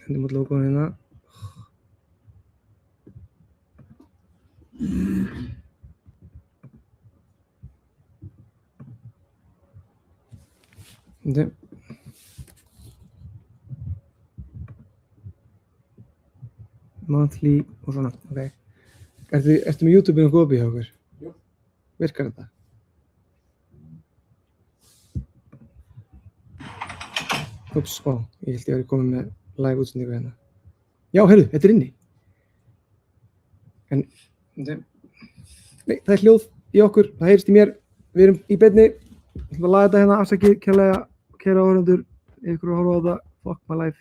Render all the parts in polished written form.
Hendum út logoðan hérna. Þetta. Monthly og svona, ok. Ertu með YouTube og opið hjá okkur? Jú. Virkar þetta? Ups, ég held ég væri komið með live útsendingu hérna. Já, heyrðu, þetta inni. En, nei, það hljóð í okkur, það heyrist í mér. Við erum í beinni. Ég ætlum að laga þetta hérna, afsakið kærlega, kæra áhorfendur, ykkur að horfa á þetta. Fuck my life.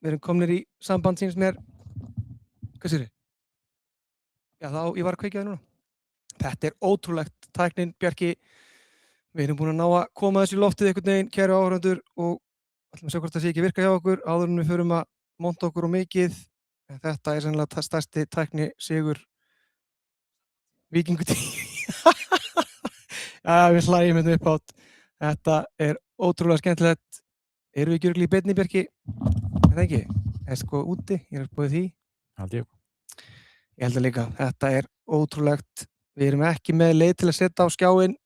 Við erum komnir í samband síns mér. Hvað sér þið? Já, ég var að kveikja það núna. Þetta er ótrúlegt tæknin, Bjarki. Við erum búin að ná að koma þessu í loftið einhvern veginn, kæru áhorfendur, og ætlum að sjá hvort það sé ekki virka hjá okkur áður en við förum að monta okkur á mikið. En þetta er sennilega stærsti tækni sigur Víkingur 10. Já, við hlægjum hérna upp átt. Þetta er ótrúlega skemmtilegt. Erum við ekki örugglega í beinni, Bjarki? Er það ekki? Er sko úti? Ég er búið því. Held ég. Ég held að líka. Þetta er ótrúlegt. Við erum ekki með leið til að setja á skjáinn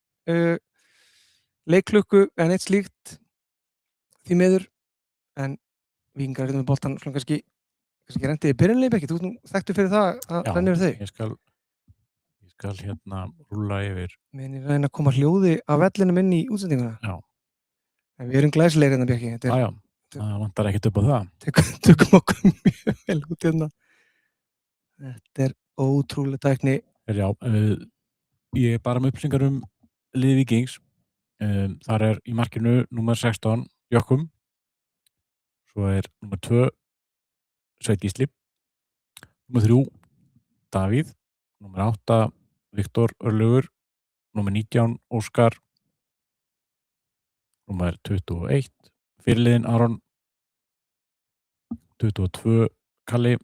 leikklukku en eitt slíkt því miður. En Víkingar eru með boltann svona kannski rentið í byrjunarliði, Bjarki. Þú ert nú þekktur fyrir það að renna yfir þau. Ég skal hérna rúlla yfir. Meðan ég reyna að koma hljóði af vellinum inn í útsendinguna. Já. En við erum glæsilegir hérna, Bjarki. Já. Það vantar ekkert upp á það. Tökum okkur mjög vel út hérna. Þetta er ótrúlega tækni. Já, ég er bara með upplýsingar lið Víkings. Þar er í markinu númer 16 Jökkum. Svo er númer 2 Sveinn Gísli. Númer 3 Davíð. Númer 8 Viktor Örlygur. Númer 19 Óskar. Númer 21 fyrirliðinn Aron. 22 Kalli.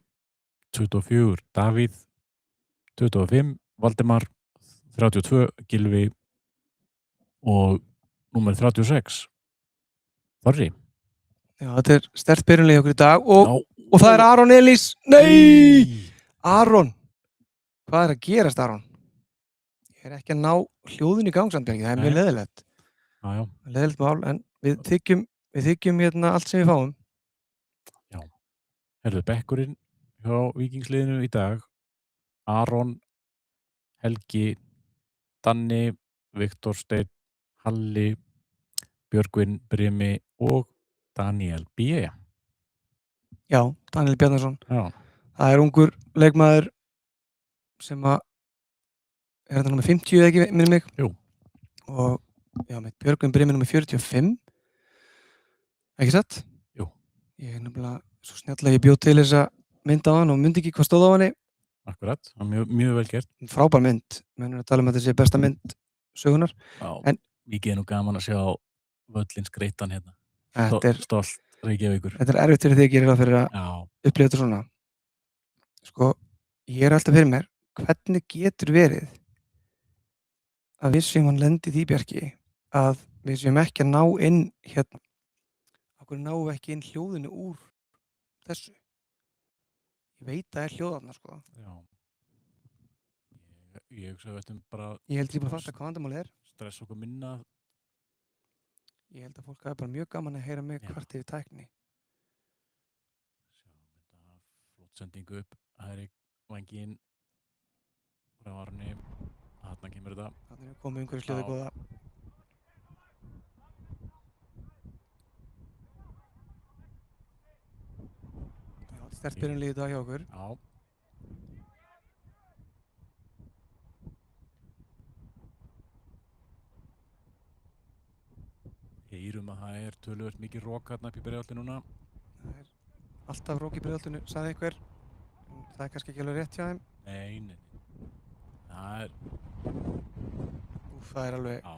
24 Davíð. 25 Valdimar. 32 Gylfi og númer 36 Þorri. Já, þetta er sterkt byrjunlið okkur í dag og það er Aron Elís. Nei! Aron! Hvað er að gerast, Aron? Ég er ekki að ná hljóðin í gang samt, Bjarki. Það er mjög leiðilegt. Já. Leiðilegt mál, en við þykjum hérna allt sem við fáum. Já. Herðu, bekkurinn hjá Víkingsliðinu í dag. Aron, Helgi, Danni, Viktor Steinn, Halli, Björgvin Brimi og Daniel B. Já, Daniel Bjarnason. Já. Það er ungur leikmaður sem að er þetta nummer 50 eða ekki, minnir mig. Jú. Og já, með Björgvin Brimi nummer 45. Ekki satt? Jú. Ég er nefnilega svo snjallega ég bjóð til þessa mynd á hann og myndi ekki hvað stóð á henni. Akkurat, það er mjög vel gert. Frábær mynd. Menn er að tala um að þetta sé besta mynd sögunar. Já, En- mikið er nú gaman að sjá völlin skreyttan hérna. Þetta er, Stolt Reykjavíkur. þetta er erfitt fyrir því að gera það fyrir að Já, upplifa þetta svona. Sko, ég er alltaf fyrir mér, hvernig getur verið að við séum hann lendi því, Bjarki, að við séum ekki að ná inn hérna. Okkur náum við ekki inn hljóðinu úr þessu. Ég veit að það er hljóðarna, sko. já. Ég hugsa að við ættum bara Ég held ég bara að fatta hvað vandamálið er. stress okkur minna. Ég held að fólk hafi bara mjög gaman að heyra mig Já. kvart yfir tækni. Sjá, þetta flott sendingu upp. Hægri vænginn frá Arni. Þarna kemur þetta. Þannig að við komum umhverju sljóði Já. góða. Já, sterkt byrjunlið í dag hjá okkur. Já. Heyrum að það er töluvert mikið rok hérna upp í byrjálti núna. Það er alltaf rók í breiðholtinu, sagði einhver. En það er kannski ekki alveg rétt hjá þeim. Nei. Það er, Úf, það er alveg, já.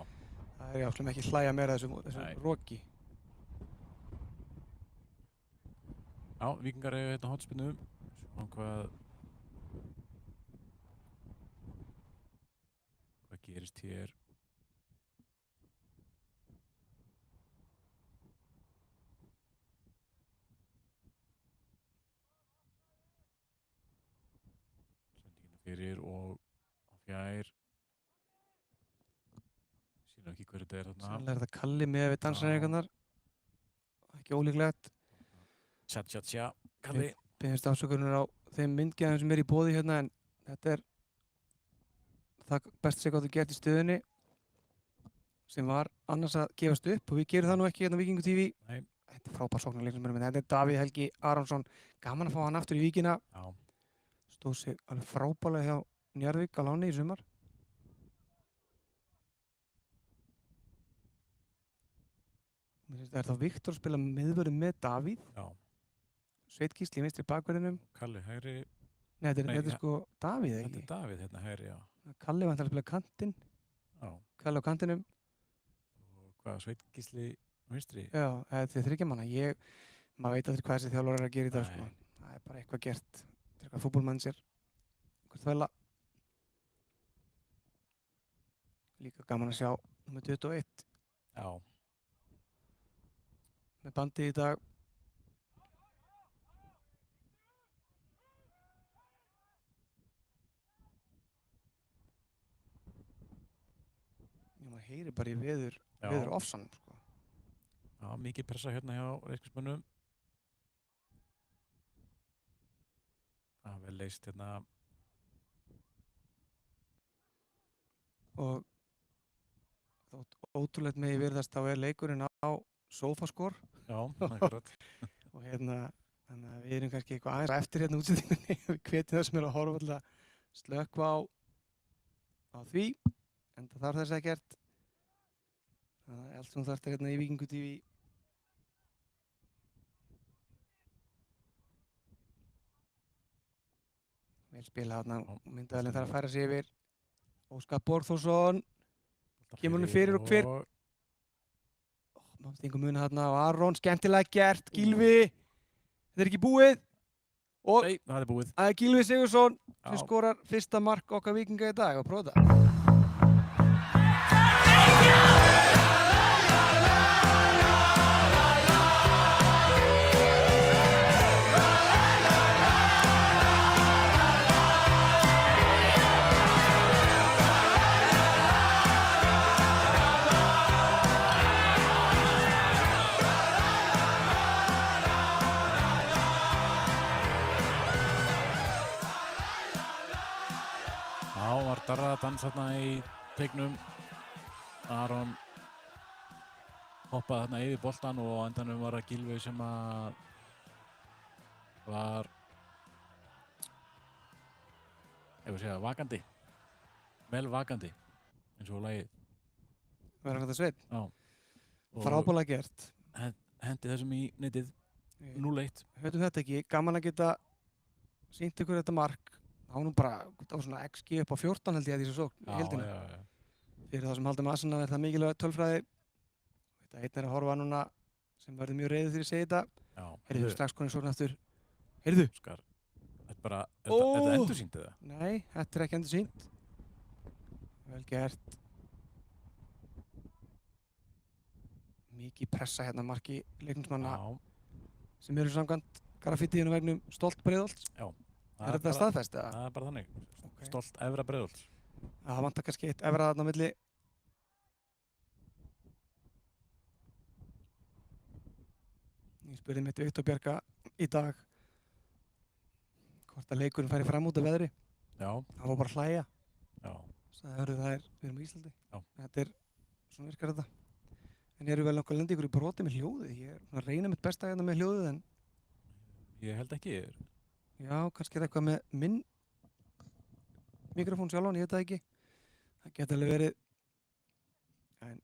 það er jáslum ekki hlæja meira þessum Nei. róki. Já, Víkingar eiga hérna hornspyrnu. Sjáum hvað gerist hér. Sendingina fyrir og fjær. Sýnum ekki hver þetta er þarna. Sannlega er þetta Kalli með við dansræðingarnar. Ekki ólíklegt. Tja, Kalli. Beðist afsökunar á þeim myndgæðum sem er í boði hérna, en þetta er það best sem gáttu gert í stöðunni sem var annars að gefast upp og við gerum það nú ekki hérna á Víkingu TV. Nei. Þetta er frábær sóknarleikur, þetta er Davíð Helgi Aronsson. Gaman að fá hann aftur í Víkina. Já. Stóð sig alveg frábærlega hjá Njarðvík á láni í sumar. Mér finnst það er þá Viktor að spila miðvörður með Davíð. Já. Sveit Gísli í vinstri bakverðinum. Kalli hægri. Nei, þetta Nei, er ja. sko Davíð, Þetta ekki? er Davíð hérna hægri, já. Kalli var að spila kantinn. Já. Kalli á kantinum. Og hvað, Sveit Gísli vinstri? Já, þetta er þriggja manna. Maður veit aldrei hvað þessi þjálfur er að gera í dag, Nei. sko. Það er bara eitthvað gert. Þetta er eitthvað fútbolmannsir. Eitthvað þvæla. Líka gaman að sjá nummer 21 Já. með bandið í dag. Maður heyri bara í veður ofsan, sko. Já, mikið pressa hérna hjá Reykjavíksmönnum. Það er vel leist hérna. Og þótt ótrúlegt megi virðast þá er leikurinn á Sófaskor Já, akkurat. og hérna, þannig að við erum kannski eitthvað aðeins eftir hérna útsendingunni. Við hvetjum það sem er að horfa til að slökkva á því, en það þarf þess ekkert. Það er allt sem þú þarft hérna í Víkingu TV. Vel spila þarna, myndaðalinn þarf að færa sig yfir. Óskar Borgþórsson kemur honum fyrir og hver? Maður stingur muna þarna á Aron, skemmtilega gert, Gylfi. Þetta er ekki búið. Og Nei, það er búið. það er Gylfi Sigurðsson sem Já. skorar fyrsta mark okkar Víkinga í dag og prófa það. Já, var Darra að dansa þarna í teiknum. Aron hoppaði þarna yfir boltan og á endanum var það Gylfi sem að var vakandi. Vel vakandi, eins og lagið. Verður þetta sveit? Já. Og Frábælega gert. hendi þessum í netið. Við 0-1. höfum þetta ekki, gaman að geta sýnt ykkur þetta mark. Það var nú bara, það var svona XG upp á 14 held ég að því svo í heildina. Já. Fyrir það sem haldum aðsanna er það mikilvæg tölfræði. Þetta einn er að horfa núna sem verður mjög reiður þegar ég segi þetta. Já. Heyrðu, strax konið svona aftur. Heyrðu. Óskar, þetta endursýnt eða? Nei, þetta er ekki endursýnt. Vel gert. Mikið pressa hérna marki leiknismanna sem eru samkvæmt grafítíðinu vegnum Stolt Breiðholts. Já. Er þetta staðfest eða? Það er bara þannig. Okay. Stolt Efra Breiðholts. Það vantar kannski eitt efra þarna á milli. Ég spurði mitt Viktor Bjarka í dag hvort að leikurinn færi fram út af veðri. Já. Það var bara að hlæja. Já. Það er, við erum í Íslandi. Já. Þetta er, svona virkar þetta. En eru vel nokkuð lendi ykkur í broti með hljóðið? Ég er að reyna mitt besta hérna með hljóðið en... Ég held ekki. Já, kannski er eitthvað með minn mikrofón sjálfan, ég veit það ekki. Það geti alveg verið... En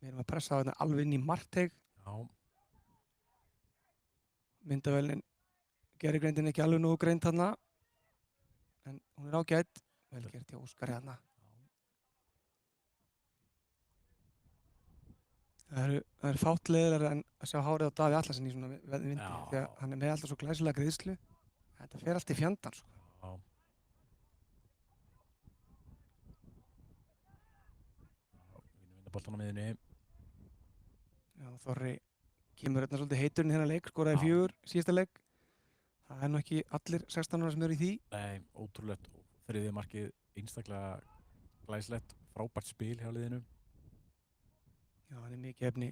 við erum að pressa á þetta alveg inn í markteig. Já. Myndavélinn gerir greindin ekki alveg nógu greind þarna. En hún er ágætt. Vel gert hjá Óskari þarna. Það er fátt leiðilegra en að sjá hárið á Davíð Atlason í svona vindi því að hann er með alltaf svo glæsilega greiðslu. Þetta fer allt í fjandann sko. Já. Við vinna boltan á miðunni. Já, Þorri kemur hérna svolítið heiturinn hérna leik, skoraði 4 síðasta leik. Það er nú ekki allir 16 ára sem eru í því. Nei, ótrúlegt. Þriðja markið einstaklega glæsilegt, frábært spil hjá liðinu. Já, hann er mikið efni.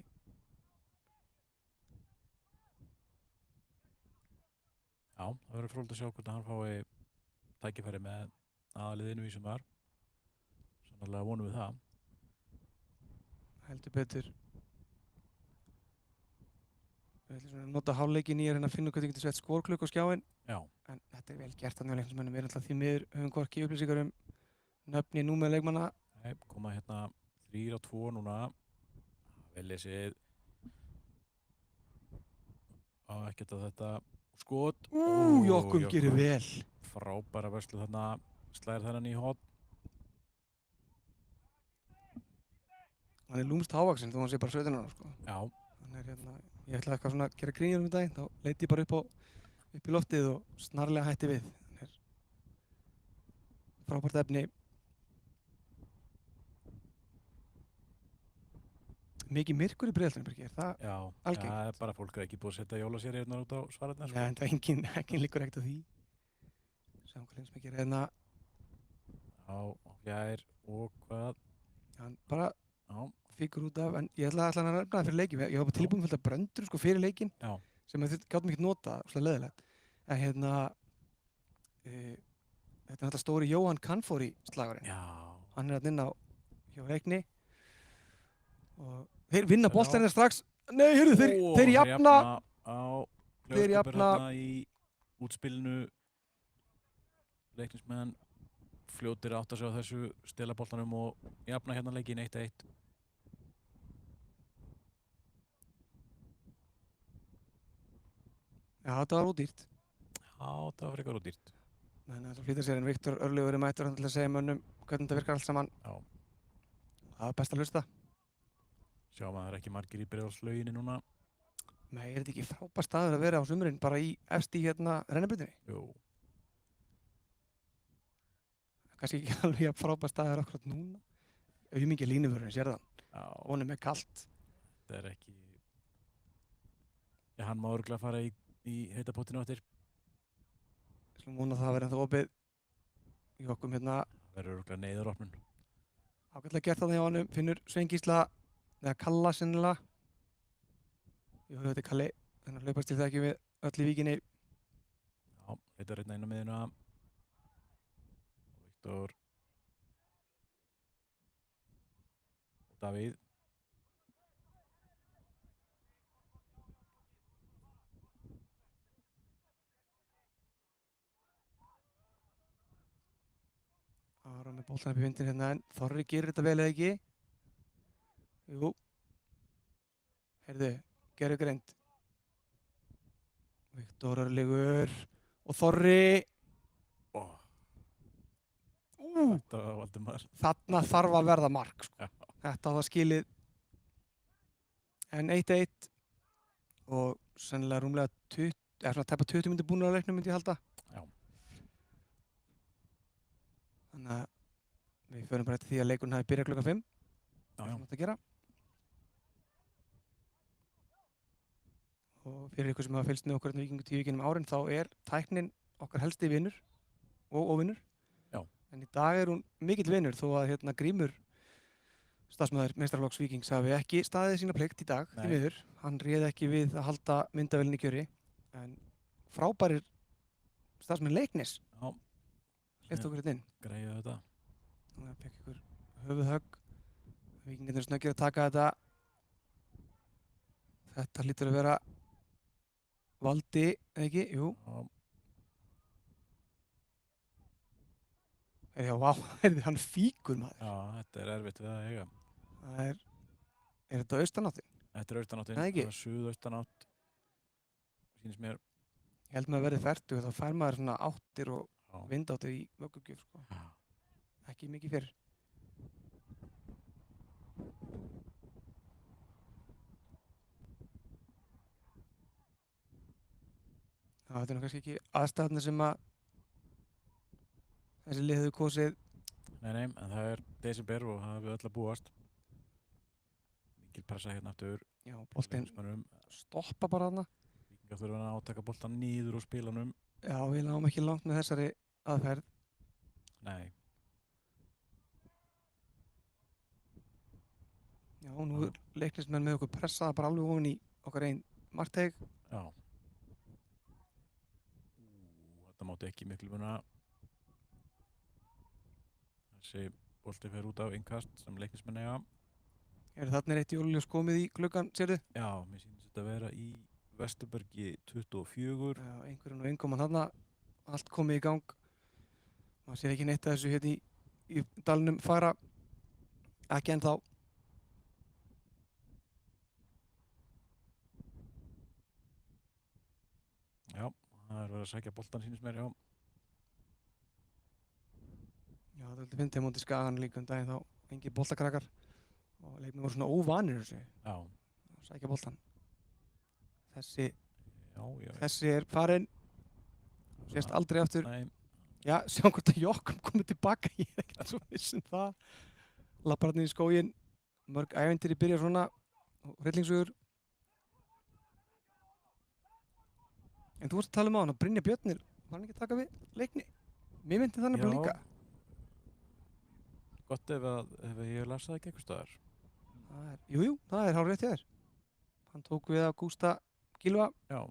Já, það verður fróðilegt að sjá hvort hann fái tækifæri með aðaliðinu í sem var. Sannarlega vonum við það. Heldur betur. Við ætlum svona að nota hálfleikinn í að reyna að finna hvað þið getur sett skórklukk á skjáinn. Já. En þetta er vel gert þannig á leiknismönnum. Við erum alltaf því miður höfum hvorki upplýsingar nöfni númer leikmanna. Nei, koma hérna 3-2 núna. Vel lesið. Á ekkert að þetta skot. Jokum gerir vel. Frábæra vörslu þarna. Slæðir þennan í hot. Hann er lúmst hávaxinn þó hann sé bara 17 ára sko. Já. Hann er hérna, ég ætlaði eitthvað svona að gera grínir um daginn, þá leiti ég bara upp í loftið og snarlega hætti við. Hann er frábært efni. Mikið myrkur í Breiðholtinu, Birgir, er það algengt? Já, það er bara fólk er ekki búið að setja jólaseríurnar út á Svararnar. Nei, en það enginn liggur ekkert á því. Sjáum hvað Lindsmekir er hérna. Já, fjær og hvað? Hann bara Já. fíkur út af, en ég ætlaði að nefna það fyrir leikin. Ég var bara tilbúin fullt af bröndur sko fyrir leikin. Já. Sem við gátum ekki notað, svona leðilegt. En hérna, þetta er þetta stóri Jóhann Canfori slagurinn. Já. Hann er inn á hjá Reykni. Og þeir vinna boltanir strax. Nei, heyrðu, þeir jafna. Þeir jafna. Í útspilinu. Leiknismenn fljótir átt að sjá þessu, stela boltanum og jafna hérna leikinn 1-1. Já, þetta var ódýrt. Já, það var frekar ódýrt. Nei, það flýta sér en Viktor Örlygur er mættur til að segja mönnum hvernig þetta virkar allt saman. Já. Það er best að hlusta. Sjáum að það er ekki margir í Breiðholtslauginni núna. Nei, er þetta ekki frábær staður að vera á sumrin bara í efst í hérna rennibrautinni? Jú. Kannski ekki alveg jafn frábær staður akkurat núna. Auðmikið línuvörðin, sér það. Já. Honum er kalt. Það er ekki... Já, hann má örugglega fara í heita pottinu eftir. Við slum vona að það verði ennþá opið í okkur hérna. Það verður örugglega neyðaropnun. Ágætlega gert þarna hjá honum, finnur Svein Gísla, eða Kalla sennilega. Jú, þetta er Kalli, þannig að hlaupast til það ekki við öll í víkinni. Já, heitar hérna inn á miðuna. Viktor. Og Davíð. Aron með boltan upp í vindin hérna en Þorri gerir þetta vel eða ekki. Jú. Heyrðu, gerðu greind. Viktor Örlygur og Þorri. Ó, Ú, þetta var Valdimar. þarna þarf að verða mark, sko. Já. Þetta á það skilið. En 1-1 og sennilega rúmlega 20, eða svona tæpa 20 mínútur búin á leiknum myndi ég halda. Já. Þannig að við förum bara eftir því að leikurinn hafi byrjað klukkan 5. Já, Sem þetta að gera. Og fyrir ykkur sem hafa fylgst með okkur hérna í Víkingur TV gegnum árin þá er tæknin okkar helsti vinur og óvinur. Já. En í dag er hún mikill vinur þó að hérna Grímur starfsmaður meistaraflokks Víkings hafi ekki staðið sína plikt í dag, því Nei. miður. Hann réð ekki við að halda myndavélinni í kjöri. En frábærir starfsmenn Leiknis Já. hleyptu okkur hérna inn. Greiðu þetta. Þannig að fekk ykkur höfuðhögg. Víkingarnir snöggir að taka þetta. Þetta hlýtur að vera Valdi, eða ekki? Jú. Já. Já, vá, hann fíkur maður. Já, þetta er erfitt við að eiga. Það er þetta austanáttin? Þetta er austanáttin. Nei, ekki? Það er suðaustanátt. Sýnist mér. Ég held maður að verði fertug, þá fær maður svona áttir og Já. vindáttir í vöggugjöf, sko. Já. Ekki mikið fyrr. Já, þetta er nú kannski ekki aðstæðna sem að þessi lið hefur kosið. Nei, en það er desember og það við öll að búast. Mikil pressa hérna aftur. Já, boltinn Leiknismönnum. stoppa bara þarna. Víkingar þurfa að átaka boltan niður úr spilanum. Já, við náum ekki langt með þessari aðferð. Nei. Já, nú er Leiknismenn með okkur pressaða bara alveg ofan í okkar einn markteig. Já. Þetta mátti ekki miklu muna. Þessi bolti fer út af innkast sem Leiknismenn eiga. Þarna er eitt jóluljós komið í gluggann, sérðu? Já, mér sýnist þetta að vera í Vesturbergi 24. Já, einhverjum og einkoman þarna, allt komið í gang. Maður sér ekki neitt að þessu hérna í dalnum fara. Ekki ennþá. Já, það er verið að sækja boltan sýnist mér, já. Já, það vildi fyndið mútið Skagan líka daginn þá. Engi boltakrakkar. Og leikmenn voru svona óvanir þessu. Já. Að sækja boltan. Þessi Já. er farinn. Sést aldrei aftur. Nei. Já, sjáum hvort að Jokkum komið tilbaka. Ég er ekkert svo viss það. Lappar hann í skóginn. Mörg ævintýri byrja svona. Og hryllingsögur. En þú varst að tala um á hann að Brynjar Björnir. Var hann ekki að taka við Leikni? Mér myndi þannig bara líka. Gott ef ég las það ekki eitthvað staðar. Jú, það er hárrétt hjá þér. Hann tók við af Gústa Gylfa. Já.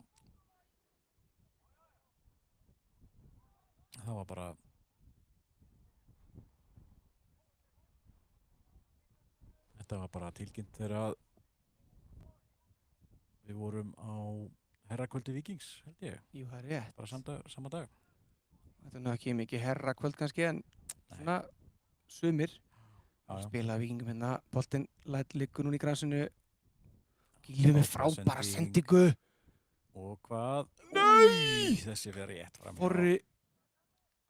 Það var bara þetta var bara tilkynnt þegar að við vorum á herrakvöldi Víkings, held ég. Jú, það er rétt. Bara sama dag. Þetta er nú ekki mikið herrakvöld kannski, en svona sumir. Já. Spilaði Víkingum hérna, boltinn læt liggur núna í grasinu. Gylfi með frábæra sendingu. Og hvað? Nei! Þessi verið rétt fram. Þorri,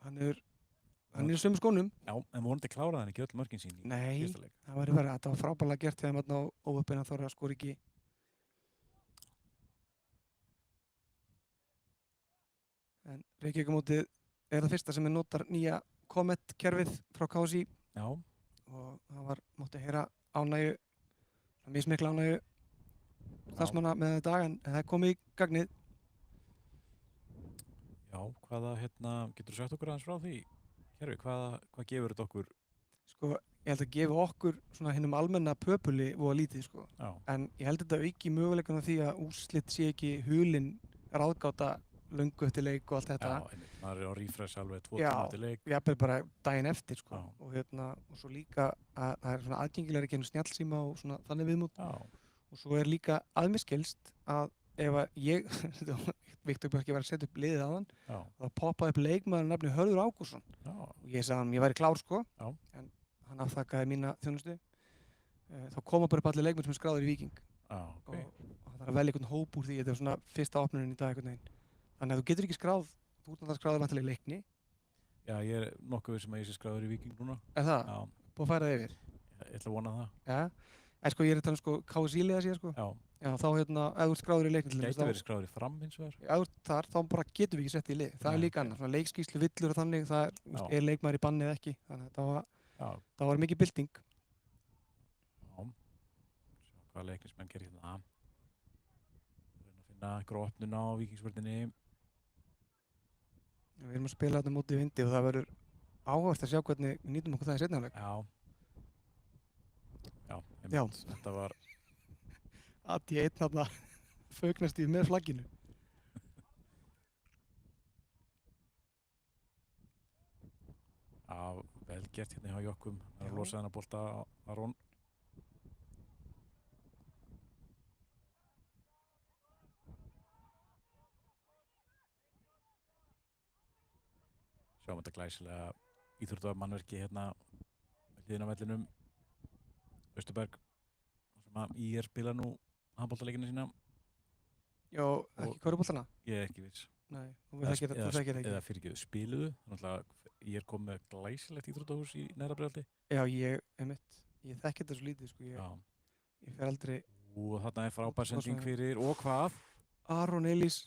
hann er í sömu skónum. Já, en vonandi kláraði hann ekki öll mörkin sín í Nei, fyrsta leik. það væri verið. Þetta var frábærlega gert þegar maður á óöppina Þorri að skora ekki. En Reykjavík-mótið er það fyrsta sem notar nýja Comet-kerfið frá KSÍ. Já. Og það mátti heyra ánægju, mismikla ánægju starfsmanna með þetta dag, en það er komið í gagnið. Já, hvaða, getur þú sagt okkur aðeins frá því? Kerfi, hvað gefur þetta okkur? Sko, ég held að gefa okkur svona hinnum almenna pöpuli voða lítið, sko. Já. En ég held að þetta auki möguleikann á því að úrslit sé ekki hulin ráðgáta löngu eftir leik og allt þetta. Já, einmitt. Maður er á refresh alveg 2 tíma eftir leik. Já, jafnvel bara daginn eftir, sko. Já. Og svo líka að það er svona aðgengilegri genið snjallsíma og svona þannig viðmót. Já. Og svo er líka að mér skilst að ef að ég, Viktor Björki var að setja upp liðið á hann, þá poppaði upp leikmaður nafni Hörður Ágússon. Já. Og ég sagði hann, ég væri klár, sko. Já. En hann afþakkaði mína þjónustu. Þá koma bara upp allir leikmenn sem er skráður í Víking. Já, ok. Og það þarf að velja einhvern hóp úr því, þetta er svona fyrsta opnunin í dag einhvern veginn. Þannig að þú getur ekki skráð, þú ert náttúrulega skráður vantilega í Leikni. Já, ég er nokkuð sem að ég sé skráður í Víking núna. Það? Já. Búið að færa það yfir? Ég ætla að vona það. Já. En sko, ég er að tala sko KSÍ-liða síðan sko. Já. Já, þá ef þú ert skráður í Leikni til Gæti verið skráður í Fram hins vegar. Ef þú ert þar, þá bara getum við ekki sett í lið. Það er líka annað. Svona leikskýrslu villur og þannig, það er leikmaður í banni eða ekki. Þannig að það var mikið bylting. Já. Sjá hvað Leiknismenn gerir hérna. Reyna að finna einhverja opnun á Víkingsvörðinni. Við erum að spila þetta móti í vindi og það verður áhugavert að sjá hvernig við nýtum okkur það í seinni hálfleik. Já. Þetta var að ég einn þarna fögnast í með flagginu. Já, vel gert hérna hjá Jokkum. Það er að losa þennan bolta á Aron. Sjáum þetta glæsilega íþróttamannverki hérna hliðin á vellinum. Östuberg sem að IR spila nú handboltaleikina sína. Já, ekki körfuboltana? Ég er ekki viss. Nei, þú þekkir það ekki. Eða fyrirgefðu, spiluðu. Þannig að IR kom með glæsilegt íþróttahús í Neðra Breiðholti. Já, ég þekki þetta svo lítið sko. Ég fer aldrei. Og þarna er frábær sending fyrir og hvað? Aron Elís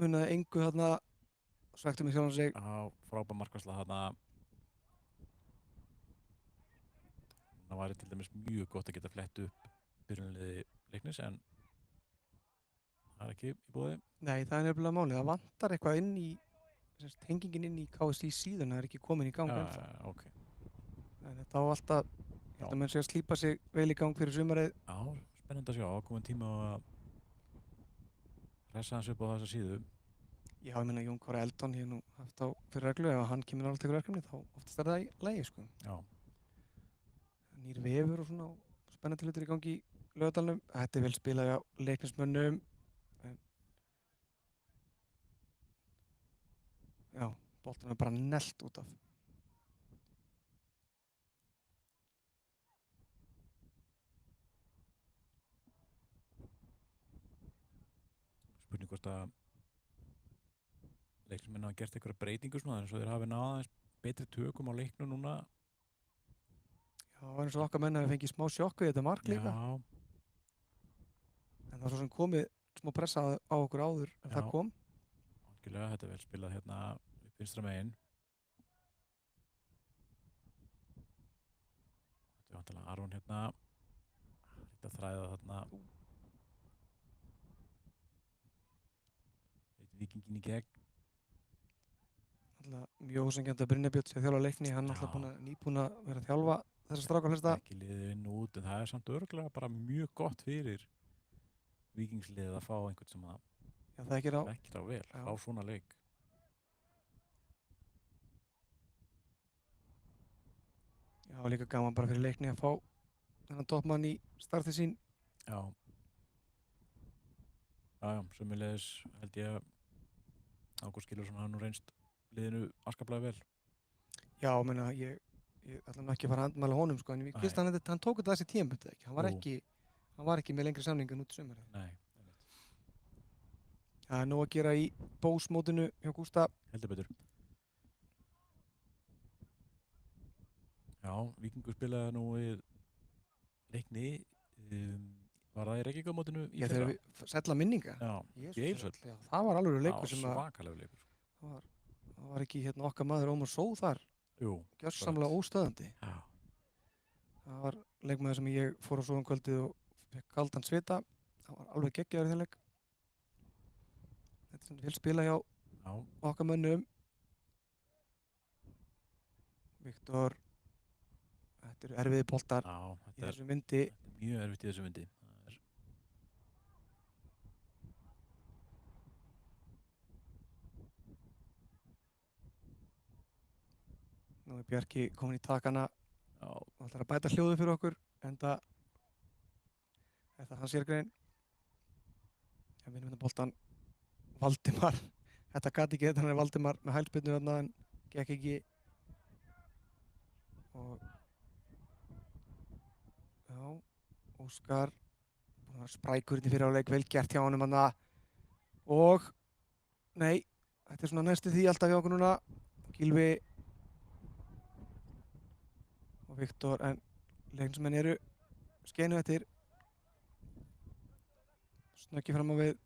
munaði engu þarna, svekti mig sjálfan sig. Já, frábær markvarsla þarna. Það væri til dæmis mjög gott að geta flett upp byrjunarliði Leiknis en það er ekki í boði. Nei, það er nefnilega málið. Það vantar eitthvað inn í, tengingin inn í KSÍ síðan, það er ekki komin í gang ennþá. Ok. En þetta á alltaf, ég held að menn sé að slípa sig vel í gang fyrir sumarið. Já, spennandi að sjá, ákomin tíma að hressa hans upp á þessa síðu. Já, ég meina Jón Kári Eldon ég nú haft á fyrir reglu, ef hann kemur alveg tekur verkefni þá oftast er það í lagi sko. Já. Nýr vefur og svona spennandi hlutir í gangi í Laugardalnum. Þetta er vel spilað á Leiknismönnum. Já, boltan er bara nellt út af. Spurning hvort að Leiknismenn hafa gert einhverja breytingu svona eins og þeir hafi náð betri tökum á leiknum núna. Já, það var eins og okkar menn að við fengið smá sjokk við þetta mark líka. Já. En það var svo sem komið smá pressa á okkur áður en það kom. Algjörlega, þetta er vel spilað hérna upp vinstra megin. Þetta er vantilega Aron hérna. Þetta þræða þarna. Víkingin í gegn. Mjög ósangjandi að Brynjar sé að þjálfa Leikni, hann er alltaf nýbúinn að vera að þjálfa þessa stráka hlesta. Ekki liðið inn og út, en það er samt örugglega bara mjög gott fyrir Víkingsliðið að fá einhvern sem að þekkir á vel, á svona leik. Já, líka gaman bara fyrir Leikni að fá þennan toppmann í startið sín. Já. Já, sömuleiðis held ég að Ágúst Skilvarsson hafi nú reynst liðinu afskaplega vel. Já, menna, ég ætla nú ekki að fara að andmæla honum sko, en ég hann tók þetta þessi tímabundið ekki. Hann var ekki með lengri samning en út sumarið. Nei. Það er nóg að gera í bósmótinu hjá Gústa. Heldur betur. Já, Víkingur spilaði nú við Leikni. Var það í Reykjavíkurmótinu í fyrra? Já, þegar við sætla minninga. Já, í Eilsvöll. Já, það var alveg leikur sem að... Svakalegur leikur. Það var ekki okkar maður Ómar Só þar. Jú. Gjörsamlega óstöðandi. Já. Það var leikmaður sem ég fór á svo kvöldið og fekk kaldan svita. Það var alveg geggjaður í þeim leik. Þetta er sem vil spila hjá okkar mönnum. Viktor, þetta eru erfiði boltar í þessum vindi. Þetta er mjög erfitt í þessum vindi. Nú er Bjarki komin í takana og ætlar að bæta hljóðu fyrir okkur, enda þetta er hans sérgrein. Við vinnum þetta boltan Valdimar. Þetta gat ekki, þetta er Valdimar með hælspyrnu þarna en gekk ekki. Og já, Óskar búinn að vera sprækur hérna fyrir áleik, vel gert hjá honum þarna. Og Nei, þetta svona næstu því alltaf hjá okkur núna. Gylfi og Viktor, en leiknismenn eru skeinu eftir. Snöggi fram á við.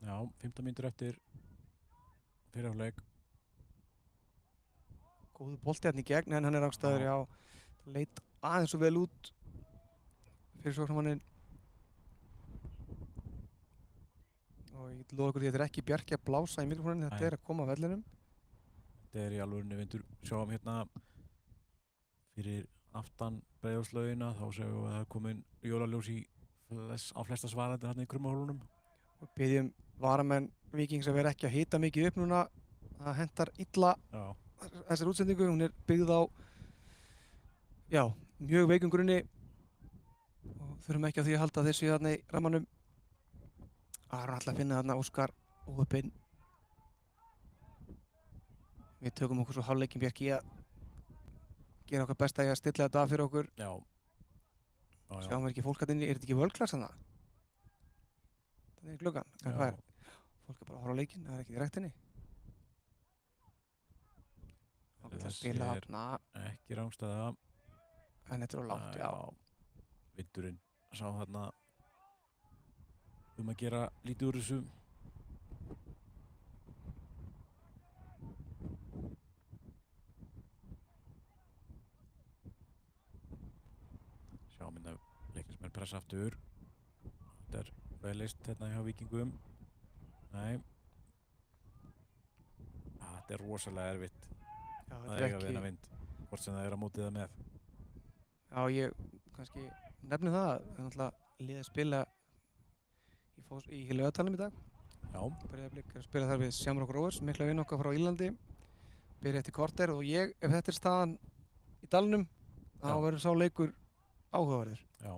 Já, 15 mínútur eftir fyrir hálfleik. Góðu bolti hérna í gegn, en hann er ástæður, já. Leit aðeins svo vel út fyrir sóknarmanninn. Og ég get lofa ykkur því að þetta er ekki Bjarki að blása í mikrofóninni, þetta er að koma á vellinum. Þetta er í alvörunni vindur. Sjáum hérna fyrir aftan Breiðholtslaugina, þá séum við að það er komin jólaljós á flesta svarandi hérna í Krummahólunum. Og byggjum varamenn Víkings að vera ekki að hita mikið upp núna. Það hentar illa þessar útsendingu. Hún er byggð á mjög veikum grunni og þurfum ekki á því að halda þessu þarna í rammanum. Aron ætla að finna þarna Óskar óöppinn. Við tökum okkur svo hálfleikinn Bjarki að gera okkar besta í að stilla þetta af fyrir okkur. Já. Sjáum við ekki fólk að inni, er þetta ekki völklass þarna? Þannig er gluggan, hvað er? Fólk er bara að horfa á leikinn, það er ekki í ræktinni. Þá getur að spila þarna. Ekki rangstæða. En þetta er á lágt, já. Vindurinn sá þarna að gera lítið úr þessu. Sjáum hérna leiknismenn pressa aftur. Þetta er vel leyst hérna hjá Víkingum. Nei. Þetta er rosalega erfitt að eiga við þennan vind, hvort sem það er að móti það með. Já, ég kannski nefni það að náttúrulega liðið spila í Laugardalnum í dag. Já. Breiðablik er að spila þar við Shamrock Rovers, mikla vinn okkar frá Írlandi. Byrja eftir korter og ef þetta er staðan í dalnum, þá verður sá leikur áhugaverður. Já.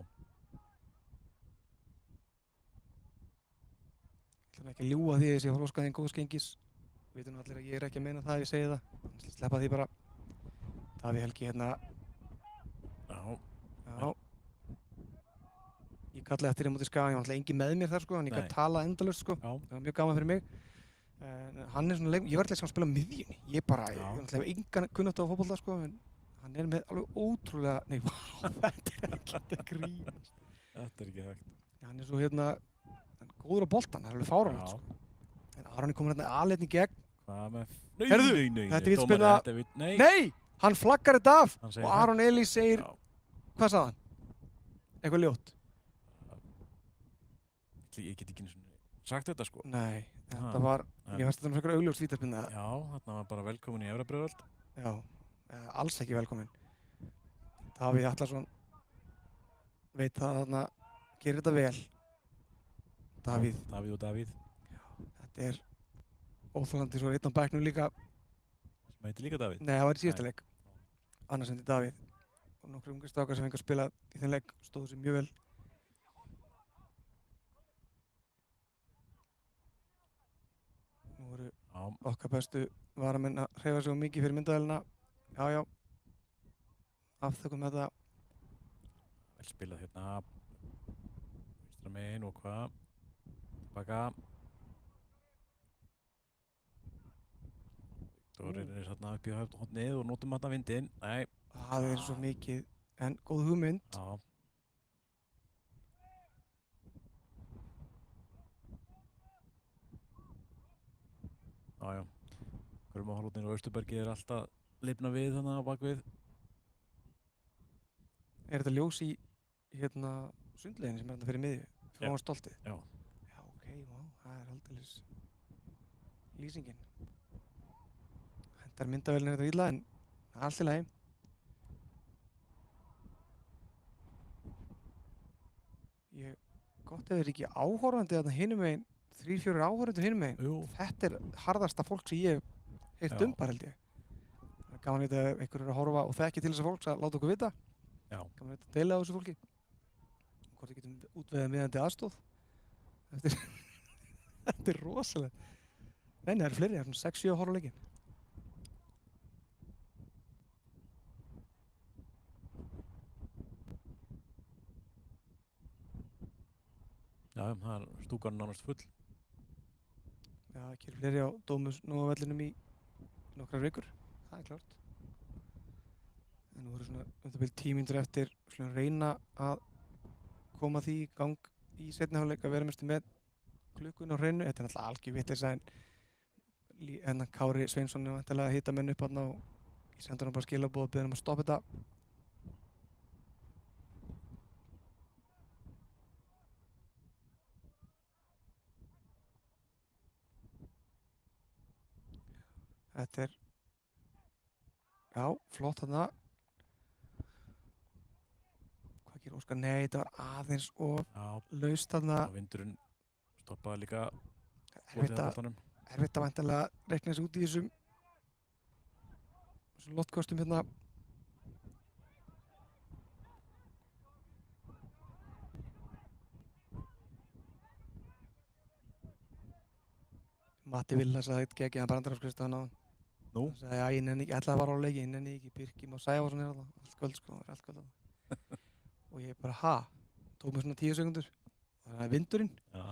Ég ætla ekki að ljúga því að ég sé að fara óskaðinn góðs gengis. Við veitum allir að ég er ekki að meina það ef ég segi það. Sleppa því bara. Davíð Helgi hérna. Já. Ég kallaði eftir móti Skaga, ég var alltaf engin með mér þar sko, en ég gæti tala endalaust sko. Það var mjög gaman fyrir mig. Hann er svona ég var alltaf að spila á miðjunni. Ég hef engan kunnátt á fótbolta sko, en hann er með alveg ótrúlega, þetta er ekki að grínast. Þetta er ekki hægt. Hann er svo góður á boltan, það er alveg fáránlegt sko. En Aron er komin hérna aðleitni í gegn. Hvað með? Nei, þetta er vítaspyrna. Nei, hann flaggar þetta af og Aron Elís segir, hvað sagði hann? Eitthvað ljótt. Ég get ekki sagt þetta sko. Nei, þetta var, ég veist þetta var svona augljóst vítaspyrna. Já, þarna var bara velkomin í Efra-Breiðholt. Já, alls ekki velkomin. Davíð Atlason veit það þarna, gerir þetta vel. Davíð og Davíð. Þetta er óþolandi, svo er einn á bekknum líka. Sem heitir líka Davíð? Nei, það var í síðasta leik. Annars heiti Davíð. Og nokkru ungir strákar sem fengu að spila í þeim leik stóðu sig mjög vel. Nú voru okkar bestu varamenn að hreyfa sig mikið fyrir myndavélina. Já. Afþökkum þetta. Vel spilað hérna. Vinstra megin og hvað? Baka. Viktor er þarna upp í hornið og notum þarna vindinn. Nei. Það er svo mikið, en góð hugmynd. Já. Krummahólutnir og Austurbergi er alltaf lifna við þannig á bakvið. Er þetta ljós í sundleginu sem er þarna fyrir miðju? Frá hann stoltið? Já. Já, ok, það er aldeilis lýsingin. Hentar myndavélina þetta illa, en það er allt í lagi. Gott ef þeir ekki áhorfandi þarna hinum megin, 3-4 áhorfandi hinum megin. Jú. Þetta er harðasta fólk sem ég hef heyrt bara held ég. Það er gaman að ef einhver er að horfa og þekki til þessa fólks að láta okkur vita. Já. Gaman að deila á þessu fólki. Hvort við getum útveðað miðandi aðstóð. Þetta er rosalega. Nei, það eru fleiri, það er svona 6-7 horfleiki. Já, það er stúkan nánast full. Já, ekki eru fleiri á Dómus Nóavellinum í nokkrar vikur, það er klárt. En nú eru svona það bil 10 mínútur eftir, svona reyna að koma því í gang í seinni hálfleik að vera með klukkun á hreinu. Þetta er náttúrulega algjör vitleysa en Kári Sveinsson er væntanlega að hita menn upp þarna og ég sendi hann bara skilaboð og beðið hann að stoppa þetta. Þetta er, já, flott þarna. Hvað gerir Óskar? Nei, þetta var aðeins og laust þarna. Og vindurinn stoppaði líka Erfitt að væntanlega reikna þessu út í þessum lottkostum hérna. Matti Villa sagði ekki að brandarafskrifstofan á hann. Nú? Hann sagði að ég nenni ekki, ætlaði að fara á leiki, ég nenni ekki Birkir Már Sævarsson er alltaf, allt kvöld sko, allt kvöld alltaf. Og ég bara, tók mig svona 10 sekundur og það er vindurinn. Já.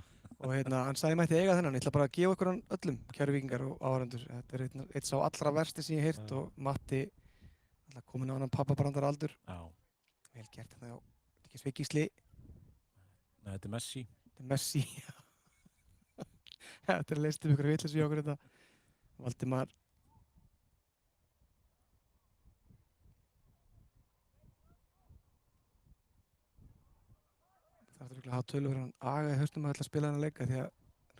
Og hann sagði mætti eiga þennan, ég ætla bara að gefa ykkur hann öllum, kæru víkingar og áhorfendur. Þetta er eitt sá allra versti sem ég heyrt og Matti alltaf kominn á annan pappabrandar aldur. Já. Vel gert þetta, já. Þetta er ekki Sveikísli. Nei, þetta er Messi. Þetta er Messi, já. Þetta er leist ykkur vitleys í okkur þetta. Valdimar. Það er örugglega að hafa tölu fyrir hann aga í hausnum að ætla að spila þennan leika því að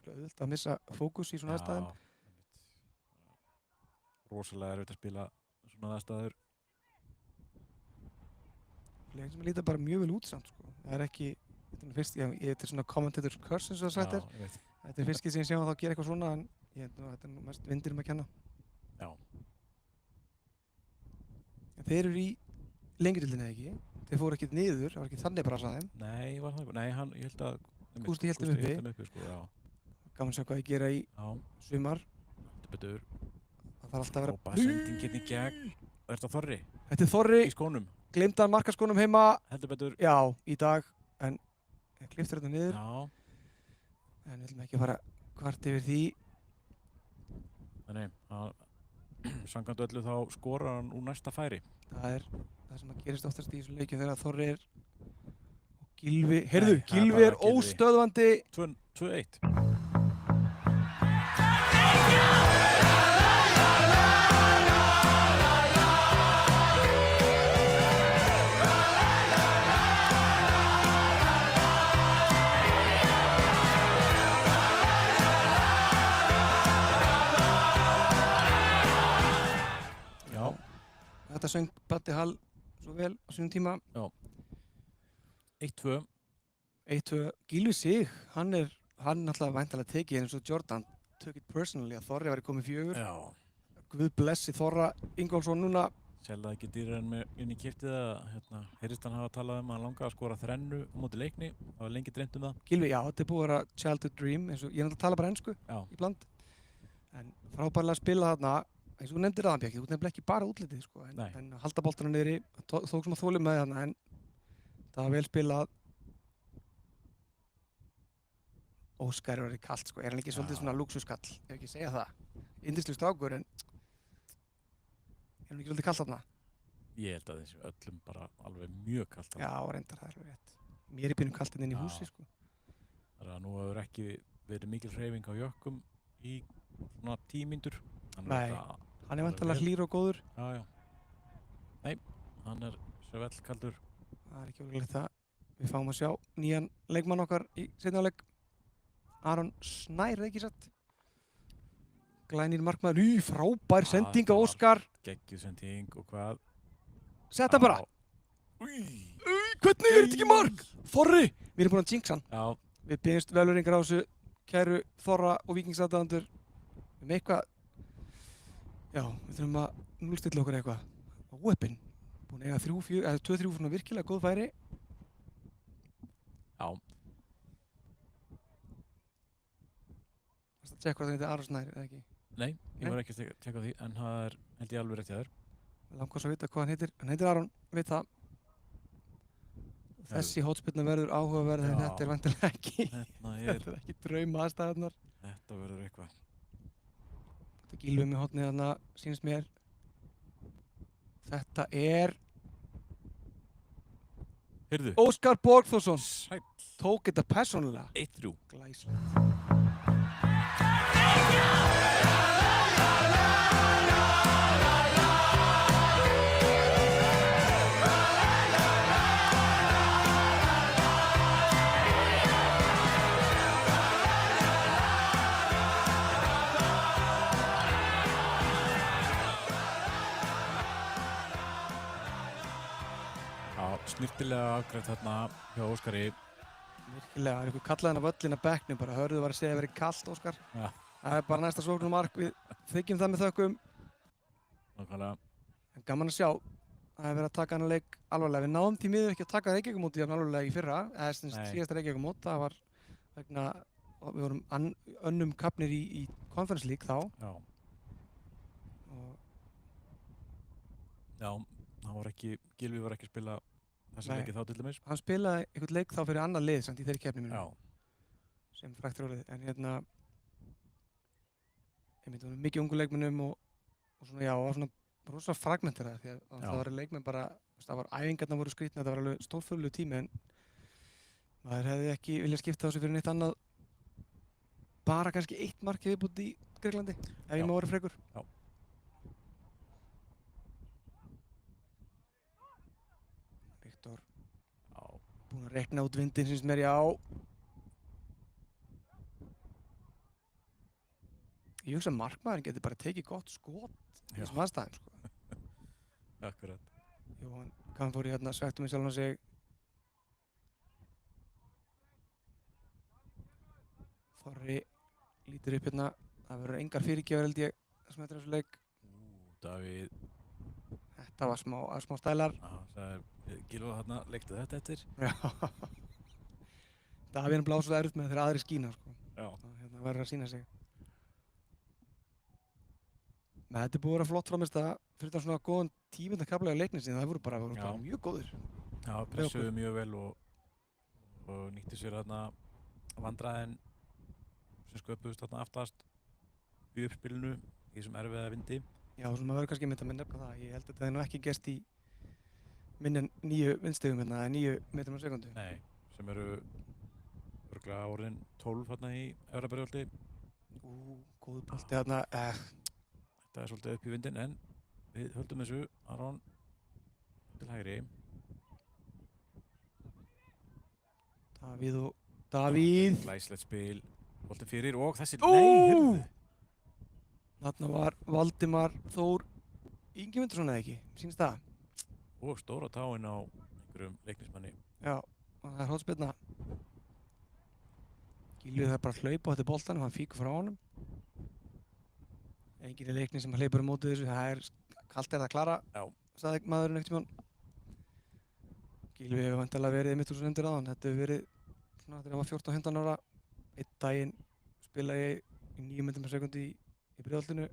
það er auðvitað að missa fókus í svona aðstæðum. Rosalega erfitt að spila svona aðstæður. Leik sem líta bara mjög vel út samt sko. Það er ekki, þetta er svona commentator's curse eins og það sagt er. Þetta er fyrst sem ég sé að þá gera eitthvað svona en þetta er nú mest vindirum að kenna. Já. En þeir eru í lengjudeildinni eða ekki? Þeir fóru ekkert niður, það var ekki þannig bara að sagði þeim. Nei, var það ekki? Nei, ég held að Gústi hélt þeim uppi. Sko, já. Gaman að sjá hvað ég gera í sumar. Þetta betur. Það þarf alltaf að vera... Frábær sending hérna í gegn. Og er þetta Þorri? Þetta er Þorri. Í skónum. Gleymdi hann markaskónum heima. Heldur betur. Já, í dag. En klipptur þetta niður. Já. En við viljum ekki fara kvart yfir því. Nei, samkvæmt öllu þá skorar hann úr næsta færi. Það er það sem að gerist oftast í þessum leikjum þegar Þorri er og Gylfi, heyrðu, Gylfi er óstöðvandi. 2-1. Þetta söng Baddi Hall svo vel á sínum tíma. Já. 1-2. 1-2. Gylfi sig, hann náttúrulega væntanlega tekið eins og Jordan took it personally að Þorri væri komið 4. Já. Guð blessi Þorra Ingólfsson núna. Seldaði ekki dýrar en með inn í kiftið að heyrist hann hafa talað að hann langaði að skora 3 á móti Leikni. Það var lengi dreymt það. Gylfi, já, þetta er búið að vera childhood dream eins og ég náttúrulega tala bara ensku í bland. En frábærlega að spila þarna. Eins og þú nefndir aðan Bjarki, þú nefnir ekki bara útlitið sko, en halda boltana niðri, þók sem að þólum með þarna, en það var vel spilað. Óskar er orðið kalt sko, er hann ekki svolítið svona lúksuskall, ef ekki segja það. Yndislegur strákur, en er hann ekki svolítið kalt þarna? Ég held að þessi öllum bara alveg mjög kalt þarna. Já, reyndar það er alveg rétt. Mér er pínum kalt inn í húsi sko. Þannig að nú hefur ekki verið mikil hreyfing á jökkum í svona 10 mínútur. Nei, hann er vantanlega hlýr og góður. Já, já. Nei, hann er svellkaldur. Það er ekki ólíklegt það. Við fáum að sjá nýjan leikmann okkar í seinni hálfleik. Aron Snær, eða ekki satt? Glænir markmaður. Frábær sending á Óskar. Geggjuð sending og hvað? Setta bara. Hvernig er þetta ekki mark? Þorri! Við erum búin að jinxa hann. Já. Við byggjumst velurringar á þessu kæru Þorra og Víkingsaðdáendur. Við með eitthvað. Já, við þurfum að núlstilla okkur eitthvað. Óheppinn. Búin að eiga 2-3 svona virkilega góð færi. Já. Varstu að tjekka hvað það heitir Aron Snær, eða ekki? Nei, ég var ekki að tjekka því, en það er held ég alveg rétt hjá þér. Langar svo að vita hvað hann heitir. Hann heitir Aron, veit það. Þessi hotspilna verður áhugaverð en Já. þetta væntanlega ekki Þetta ekki drauma aðstæðarnar. Þetta verður eitthvað. Þetta Gylfi með hotnið þarna sýnist mér. Þetta Heyrðu. Óskar Borgþórsson. Sæll. Tók þetta persónulega. 1-3. Glæsilegt. Snirtilega afgreitt þarna hjá Óskari. Virkilega, það eitthvað kallaði hann af öllin að bekknum bara. Hörðu var að segja að verið kallt, Óskar. Ja. Það bara næsta sóknum mark. Við þykjum það með þökkum. Nákvæmlega. En gaman að sjá. Það hefur verið að taka hann að leik alvarlega. Við náðum því miður ekki að taka Reykjavíkurmótið jafn alvarlega í fyrra. Eða síðasta Reykjavíkurmót. Það var vegna, við vorum önnum kapnir í Conference League þá. Já. Já, Gylfi var ekki að spila þessa leiki þá til dæmis. Hann spilaði einhvern leik þá fyrir annað lið samt í þeirri keppni mínu. Já. Sem fræktur orðið. En ég var mikið ungu leikmennum og svona, já, var svona rosa fragmenterað því að það var leikmenn bara, æfingarnar voru skrýtnar, þetta var alveg stórfurðulegur tími en maður hefði ekki viljað skipta þessu fyrir neitt annað. Bara kannski 1 mark viðbútt í Grikklandi, ef ég má vera frekur. Já. Viktor. Já. Búinn að rekna út vindinn syns mér, já. Ég hugsa að markmaðurinn getur bara tekið gott skot í þessum aðstæðum, sko. Akkurat. Jóhann Kamfóri hérna svektum við sjálfan sig. Þorri lítur upp hérna. Það verður engar fyrirgefur held ég sem þetta er þessu leik. Davíð. Þetta var smá stælar. Já, sagði Gylfi þarna, leiktu þetta eftir. Já. Davíð blásur erfitt með þegar aðri skína, sko. Já. Hérna verður að sína sig. Men þetta er búið að vera flott framist að fyrir þetta svona góðan tímynda kaflega leiknir síðan, það voru bara mjög góðir. Já, pressuðu mjög vel og nýtti sér þarna vandræðin sem sköpuðust þarna aftast í uppspilinu í þessum erfiða vindi. Já, svo maður verður kannski að nefna það. Ég held að þetta hefði nú ekki gerst í minni en 9 vindstigum hérna, 9 metrum á sekundu. Nei, sem eru örugglega orðin 12 þarna í Efra-Breiðholti. Góður bolti þarna. Þetta er svolítið upp í vindinn, en við höldum þessu Aron til hægri. Davíð. Glæsilegt spil, boltinn fyrir og þessi, heyrðu. Þarna var Valdimar Þór Ingimundsson eða ekki, sýnist það? Og stóra táin á einhverjum leiknismanni. Já, og það er hornspyrna. Gylfi þarf bara að hlaupa á þetta boltanum, hann fíkur frá honum. Enginn í leikni sem hleypur á móti þessu, það er kalt það að klara, sagði maðurinn einhvern tímann. Gylfi hefur væntanlega verið mitt úr þessu undir aðan. Þetta hefur verið svona þegar hann var 14-15 ára. Einn daginn spila ég í 9 metrum per sekundi í Breiðholtinu.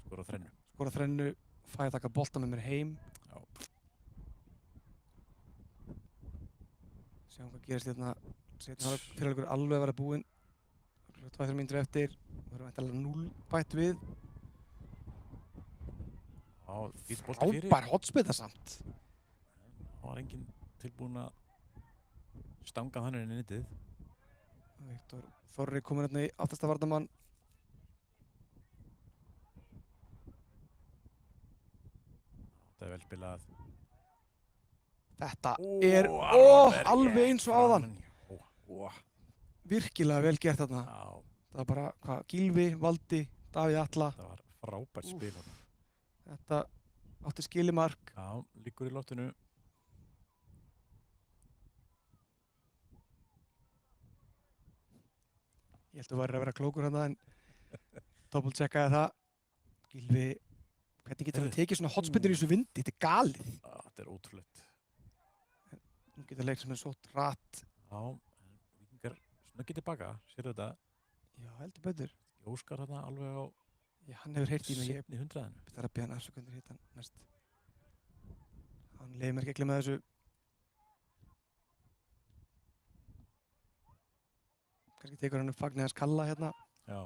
Skora þrennu, fæ að taka bolta með mér heim. Já. Sjáum hvað gerist hérna. Setjum fyrirleikur alveg að vera búinn. 2-3 mínútur eftir. Það verður væntanlega 0 bætt við. Já, fýtt bolti fyrir. Frábær hotspyrna samt. Það var enginn tilbúinn að stanga þannig inn í netið. Viktor Þorri kominn hérna í aftasta varnarmann. Þetta er vel spilað. Þetta er alveg eins og áðan. Virkilega vel gert þarna. Það var bara Gylfi, Valdi, Davíð Atla. Það var frábært spil. Þetta átti skilimark. Já, liggur í loftinu. Ég held að það væri að vera klókur hérna en doppeltjekkaði það. Gylfi, hvernig getur það tekið svona hotspyrnur í þessu vindi? Þetta er galið. Þetta er ótrúlegt. Nú getur leik sem er svo rætt. Já, Víkingar snöggið tilbaka, sérðu þetta? Já, heldur betur. Óskar þarna alveg á Já, hann hefur heyrt í mig. Seinni 100-inu. Það er að beða hann afsökundir hitt hann næst. Hann leiði mér ekki að glemma þessu. kannski tekur hann upp fagnir hans Kalla hérna Já,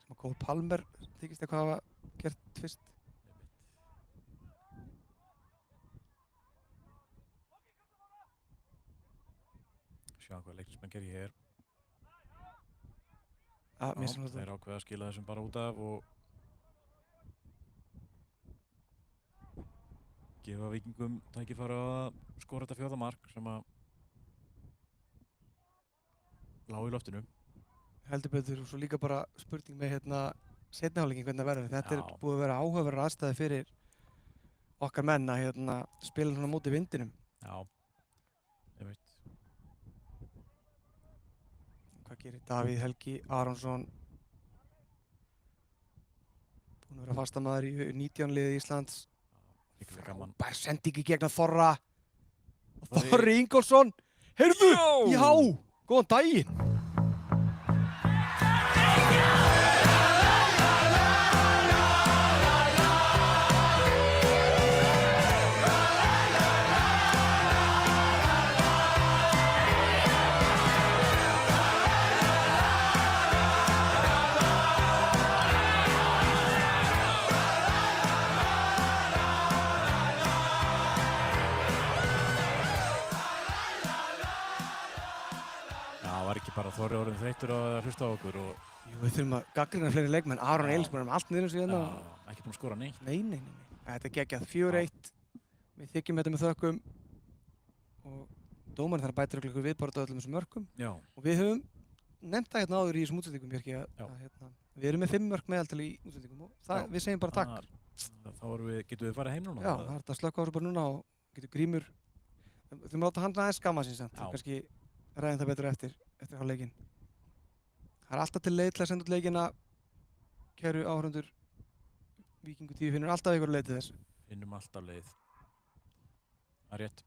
sem að Cole Palmer þykist eitthvað hafa gert fyrst. sjá hvað leiknismenn gerir hér. Já, mér Já, sem þeir ákveða að skila þessum bara út af og gefa Víkingum tækifæri á að skora þetta 4. mark sem að lá í loftinu. heldur betur og svo líka bara spurning með hérna seinni hálfleikin hvernig það verður. Þetta Já. er búið að vera áhugaverðar aðstæði fyrir okkar menn að hérna spila svona móti vindinum. Já, ég veit. Hvað gerir Davíð Helgi Aronsson? Búinn að vera fastamaður í 19 liði Íslands. Líklega gaman. Frábær sending í gegn að Þorra. Og Þorri- Þorri Ingólfsson. Heyrðu! Já! Góðan daginn! Já, það var ekki bara Þorri orðin þreyttur á að hlusta á okkur og Jú, við þurfum að gagnrýna fleiri leikmenn. Aron Já. Eilis búinn með allt niður eins og hérna. ekki búin að skora neitt. Nei. Þetta er geggjað 4-1. Við þykjum þetta með þökkum. Og dómarinn þarf að bæta ykkur viðbáratu öllum þessum mörkum. Já, Og við höfum nefnt það hérna áður í þessum útsendingum, Bjarki, Já. að hérna, við erum með 5 mörk meðaltal í útsendingum og það, Já. við segjum bara takk. Þá getum við farið heim núna. Já, það er þetta að slökka á þessu bara núna og getur Grímur. Við þurfum að láta hann aðeins skamma sín samt. Já. Og kannski ræðum það betur eftir hálfleikinn. Það er alltaf til leið til að senda út leikina. Kæru áhörundur, Víkingur TV finnur alltaf ykkur leið til þess. Finnum alltaf leið. Það er rétt.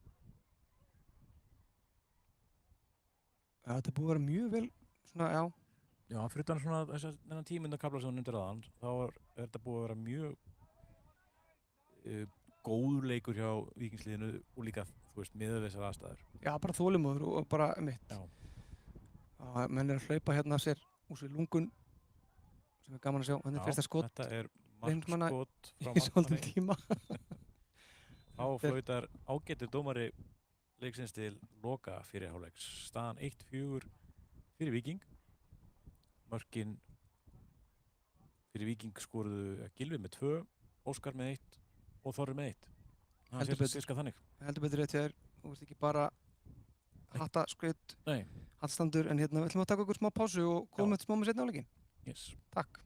Já, þetta er búið að vera mjög vel, svona, já. Já, fyrir utan svona þennan tímundakafla sem þú nefndir aðan, þá er þetta búið að vera mjög góður leikur hjá Víkingsliðinu og líka, þú veist, miðað við þessar aðstæður. Já, bara þolinmóður og bara mitt. Já. Menn er að hlaupa hérna af sér úr sér lungun, sem er gaman að sjá. Þannig fyrsta skot Þetta er leiknismanna markskot frá í svolítinn markmanni. tíma. Þá flautar ágætur dómari leiksins til loka fyrir hálfleiks. Staðan 1-4 fyrir Víking. Mörkin fyrir Víking skoruðu Gylfi með 2, Óskar með 1 og Þorri með 1. Heldur Það betur. er sirka þannig. Heldur betur rétt hjá þér. Þú veist ekki bara hattaskaut, Nei, hattstandur, en hérna við ætlum að taka okkur smá pásu og komum eftir smá með seinni hálfleikinn. yes. Takk.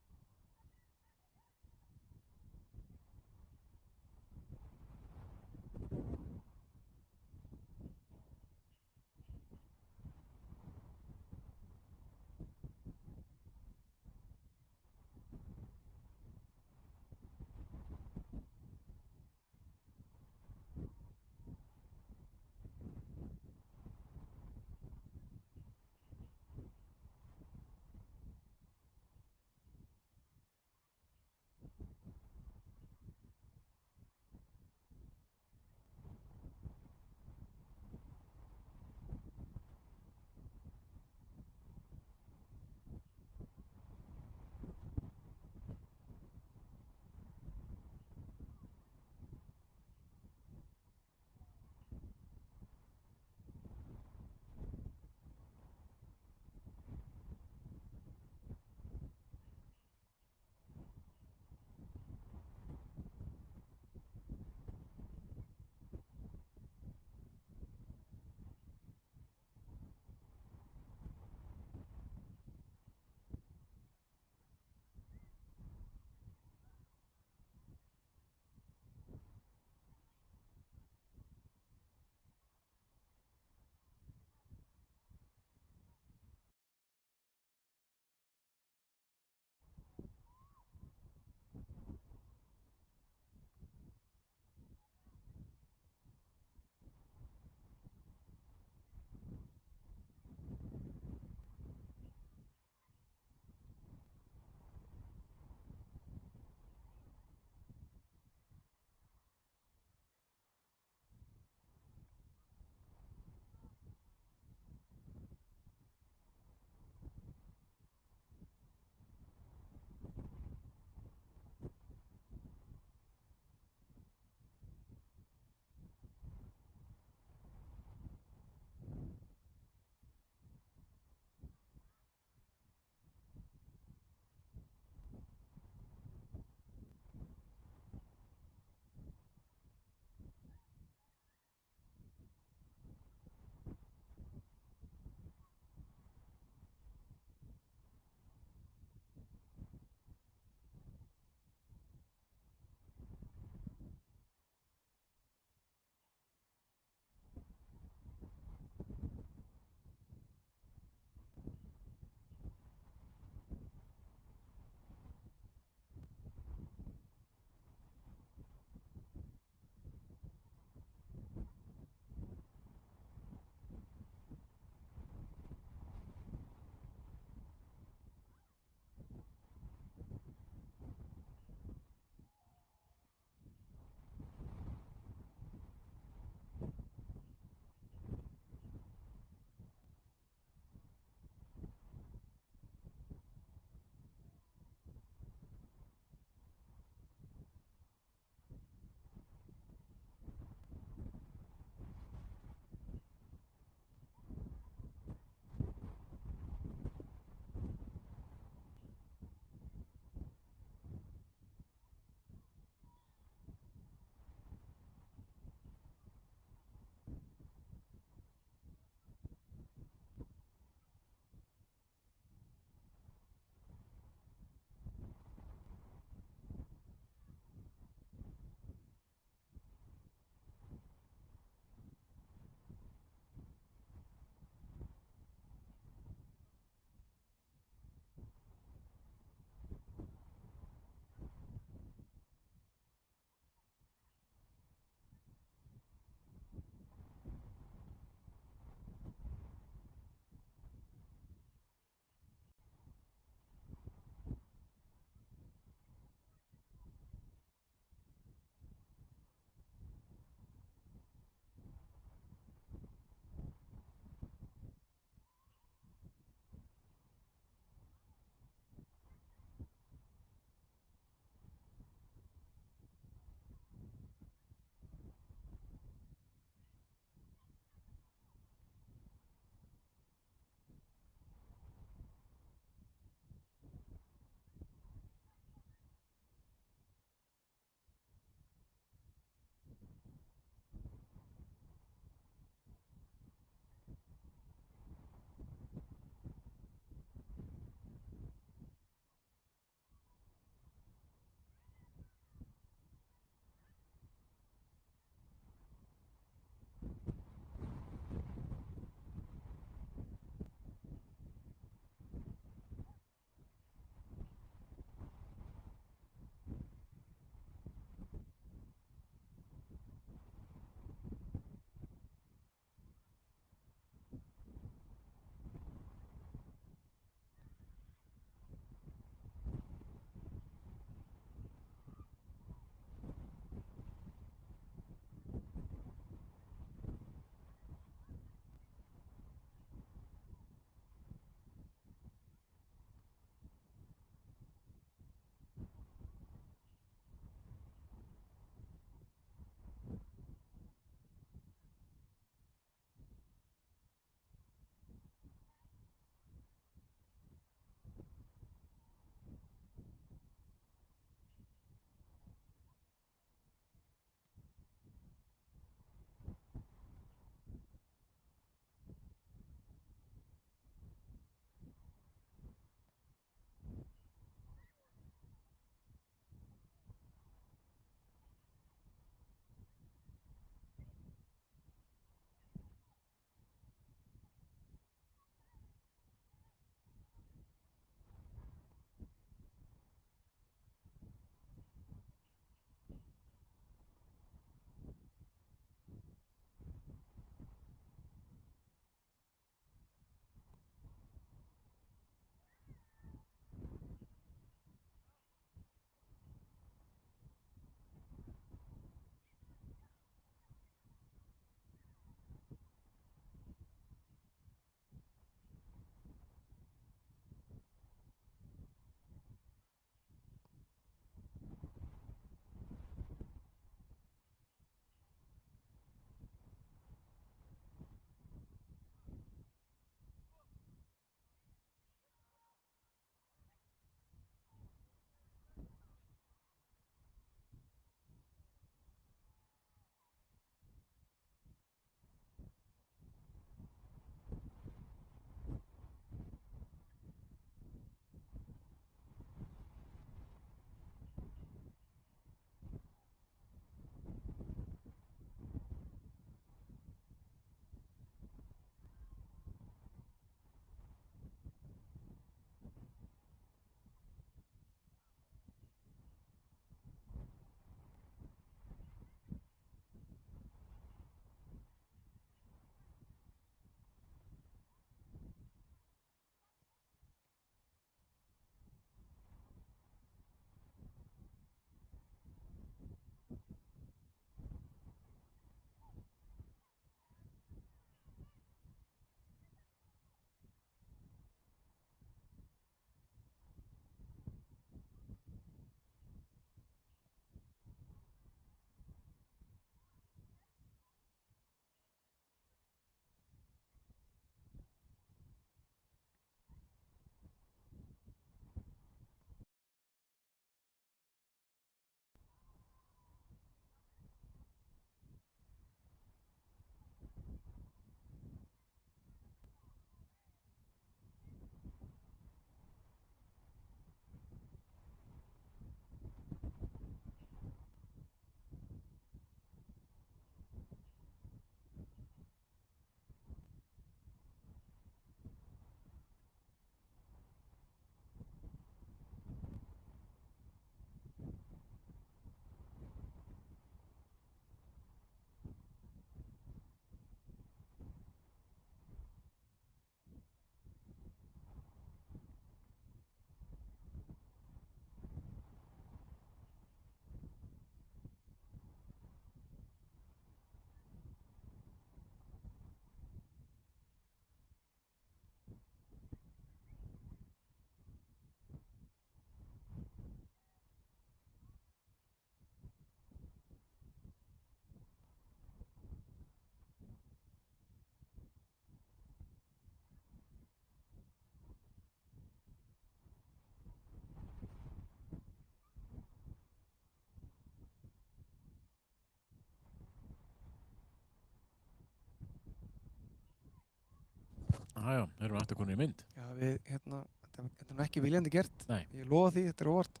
Já, erum við aftur konið í mynd. Já, við, þetta er nú ekki viljandi gert. Nei. Ég lofa því, þetta er óvart.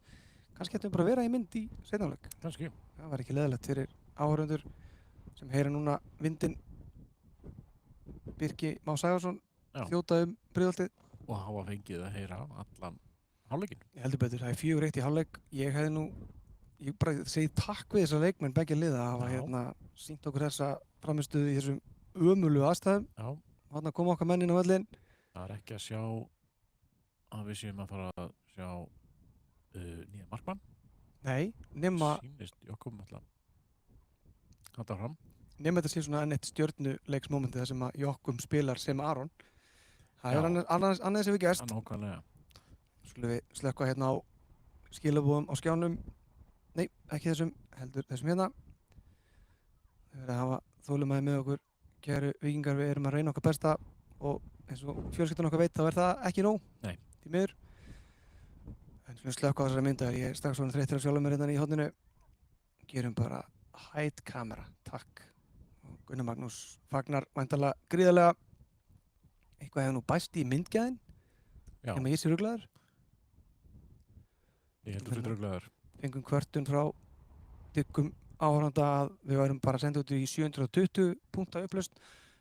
Kannski ættum við bara að vera í mynd í seinni hálfleik. Kannski. Það var ekki leiðilegt fyrir áhorfendur sem heyra núna vindinn Birki Má Sævarsson Já. þjóta Breiðholtið. Og hafa fengið að heyra allan hálfleikinn. Ég heldur betur, það er 4-1 í hálfleik. Ég bara segi takk við þessa leikmenn beggja liða að hafa sýnt okkur þessa framistöðu í þessum ömurlegu aðstæðum. Já. Þarna koma okkar menn inn á völlinn. Það er ekki að sjá að við séum að fara að sjá nýja markmann. Nei, nema Sýnist Jokkum alltaf halda fram. Nema þetta sé svona enn eitt stjörnuleiksmómenti þar sem að Jokkum spilar sem Aron. Það Já. er annað sem við gerst. Nákvæmlega. Skulum við slökkva hérna á skilabúðum á skjánum. Nei, ekki þessum, heldur þessum hérna. Þau verða að hafa þolinmæði með okkur. Kæru víkingar, við erum að reyna okkar besta og eins og fjölskyldan okkar veit þá er það ekki nóg. Nei. Því miður. En skulum slökkva á þessari myndaðar. Ég er strax svona þreyttur af sjálfum mér hérna í horninu. Gerum bara hide camera, takk. Og Gunnar Magnús fagnar væntanlega gríðarlega. Eitthvað hefur nú bæst í myndgæðin. Já. Ég sé ruglaður. Ég heldur fyrir dröglegaður. Fengum kvörtun frá dyggum áhorfanda að við værum bara að senda út í 720 punkta upplausn.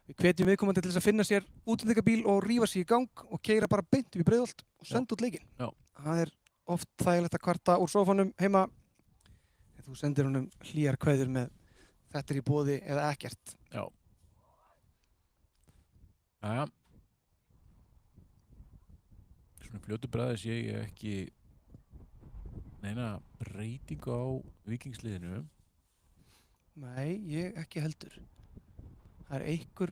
Við hvetjum viðkomandi til þess að finna sér útlendingabíl og rífa sig í gang og keyra bara beint upp í Breiðholt og senda út leikinn. Já. Það er oft þægilegt að kvarta úr sófanum heima. En þú sendir honum hlýjar kveðjur með þetta er í boði eða ekkert. Já. Jæja. Svona fljótu bræði sé ég ekki neina breytingu á vikingsliðinu. Nei, ég ekki heldur. Það er einhver,